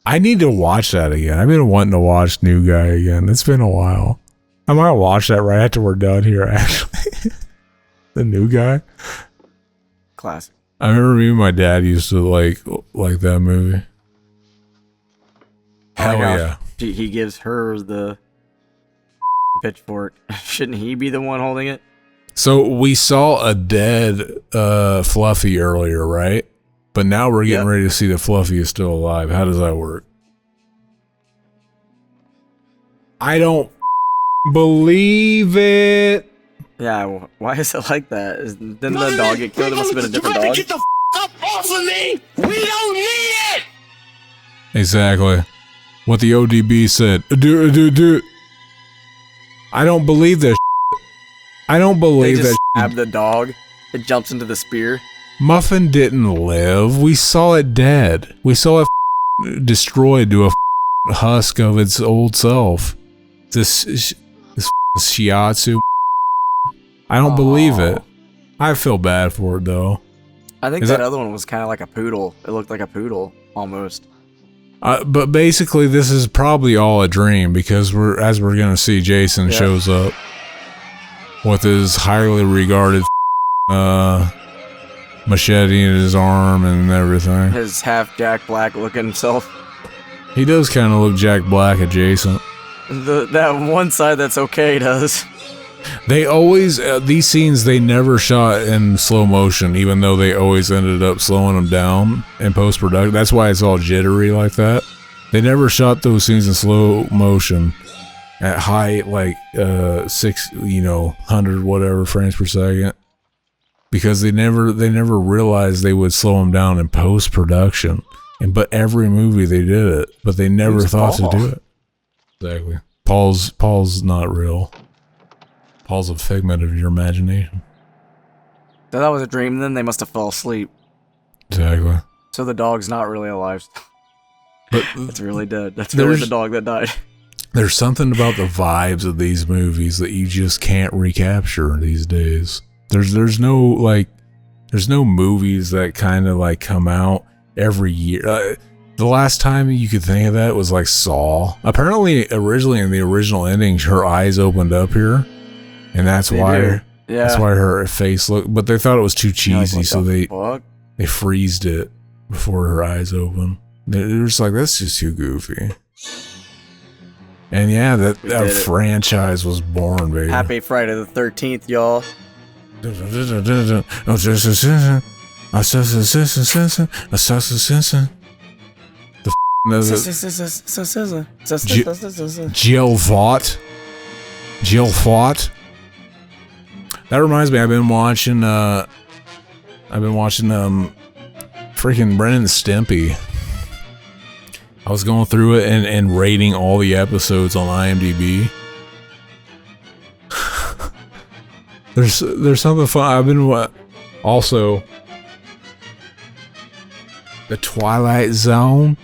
I need to watch that again. I've been wanting to watch New Guy again. It's been a while. I might watch that right after we're done here, actually. The New Guy. Classic. I remember me and my dad used to like that movie. Hell Oh my yeah. gosh. He gives her the pitchfork. Shouldn't he be the one holding it? So we saw a dead Fluffy earlier, right? But now we're getting ready to see that Fluffy is still alive. How does that work? I don't believe it. Yeah, why is it like that? Didn't the dog get killed? It must have been a different dog. Get the up off of me! We don't need it! Exactly. What the ODB said. Do. I don't believe this. I don't They believe just that. stab the dog. It jumps into the spear. Muffin didn't live. We saw it dead. We saw it destroyed to a husk of its old self. This shiatsu. I don't believe it. I feel bad for it though. I think Is that that- other one was kind of like a poodle. It looked like a poodle almost. But basically, this is probably all a dream because as we're gonna see, Jason shows up with his highly regarded machete in his arm and everything. His half Jack Black looking self. He does kind of look Jack Black adjacent. That one side that's okay does. They always these scenes they never shot in slow motion, even though they always ended up slowing them down in post production. That's why it's all jittery like that. They never shot those scenes in slow motion at high 100 whatever frames per second, because they never realized they would slow them down in post production. But every movie they did it, but they never thought to do it. Exactly. Paul's not real. Paul's a figment of your imagination. So that was a dream. Then they must have fell asleep. Exactly. So the dog's not really alive. But It's really dead. That's really the dog that died. there's something about the vibes of these movies that you just can't recapture these days. There's no movies that kind of like come out every year. The last time you could think of that was like Saw. Apparently, originally in the original ending, her eyes opened up here, and that's why her face looked. But they thought it was too cheesy, so they freezed it before her eyes opened. They're just like, that's just too goofy. And yeah, that franchise was born, baby. Happy Friday the 13th, y'all. Jill Vaught. That reminds me, I've been watching freaking Brennan Stimpy. I was going through it and rating all the episodes on IMDb. There's something fun. I've been also the Twilight Zone,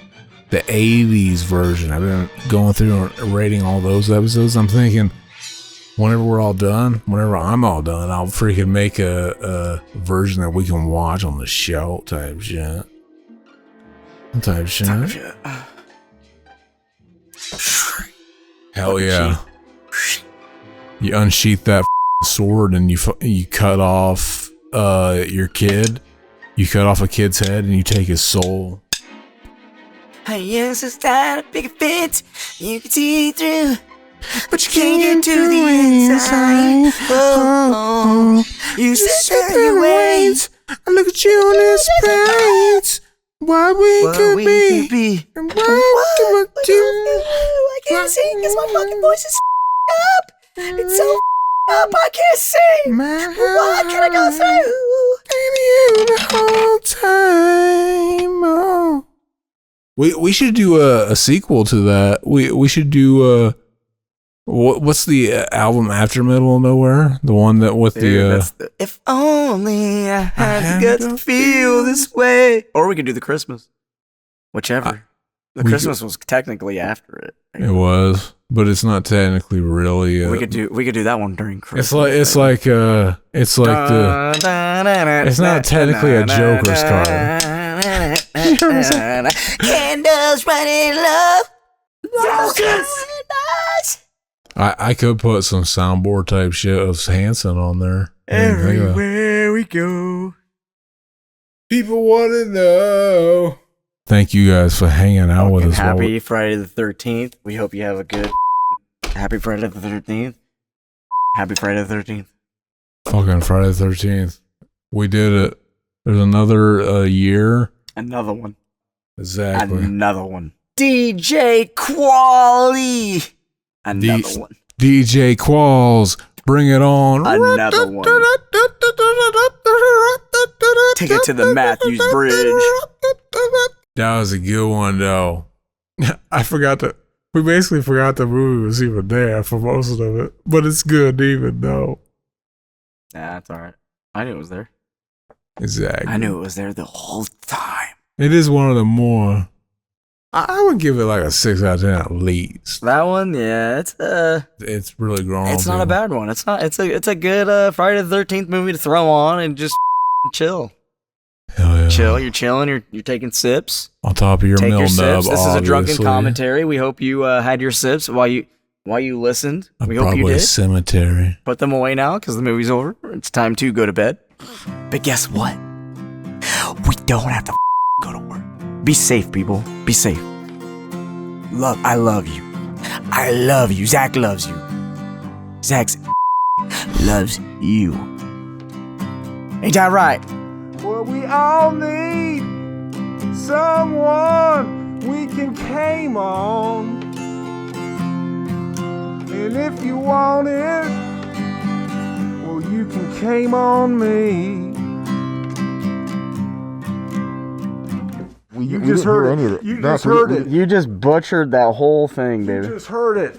the 80s version. I've been going through and rating all those episodes. I'm thinking, whenever I'm all done, I'll freaking make a version that we can watch on the show type shit. Hell yeah. You unsheath that sword and you cut off your kid. You cut off a kid's head and you take his soul. I used to start a big fit. You can see through. but you can't get to the inside. Oh, you sit there and wait. I look at you on this page. What we could be. And what can we do? I can't sing because my fucking voice is up. It's so up, I can't sing. What can I go through? Baby, you the whole time. Oh. We should do a sequel to that. We should do what's the album after Middle of Nowhere? The one that with the If only I had the guts to feel this way. Or we could do the Christmas. Whichever. The Christmas was technically after it. it was, but it's not technically really. We could do that one during Christmas. It's like the. It's not technically a Joker's card. Candles running low. I could put some soundboard type shit of Hanson on there. Everywhere we go. People want to know. Thank you guys for hanging out with us. Happy Friday the 13th. We hope you have a good. Happy Friday the 13th. Happy Friday the 13th. Fucking Friday the 13th. We did it. There's another year. Another one. Exactly. Another one. DJ Quali. Another one. DJ Qualls. Bring it on. Another one. Take it to the Matthews Bridge. That was a good one, though. We basically forgot the movie was even there for most of it, but it's good even though. Nah, that's all right. I knew it was there. Exactly. I knew it was there the whole time. It is one of the more. I would give it like a 6 out of 10 at least. That one, yeah, It's really grown. it's not a bad one. It's not. It's a good Friday the 13th movie to throw on and just chill. Hell yeah. Chill. You're chilling. You're taking sips. On top of your Take mill your nub. sips. This is a drunken obviously. commentary. We hope you had your sips while you listened. We hope you Probably a did. cemetery. Put them away now because the movie's over. It's time to go to bed. But guess what? We don't have to go to work. Be safe, people. Be safe. I love you. I love you. Zach loves you. Zach loves you. Ain't that right? Well, we all need someone we can came on. And if you want it, well, you can came on me. You just heard it. You just heard it. You just butchered that whole thing, baby. You just heard it.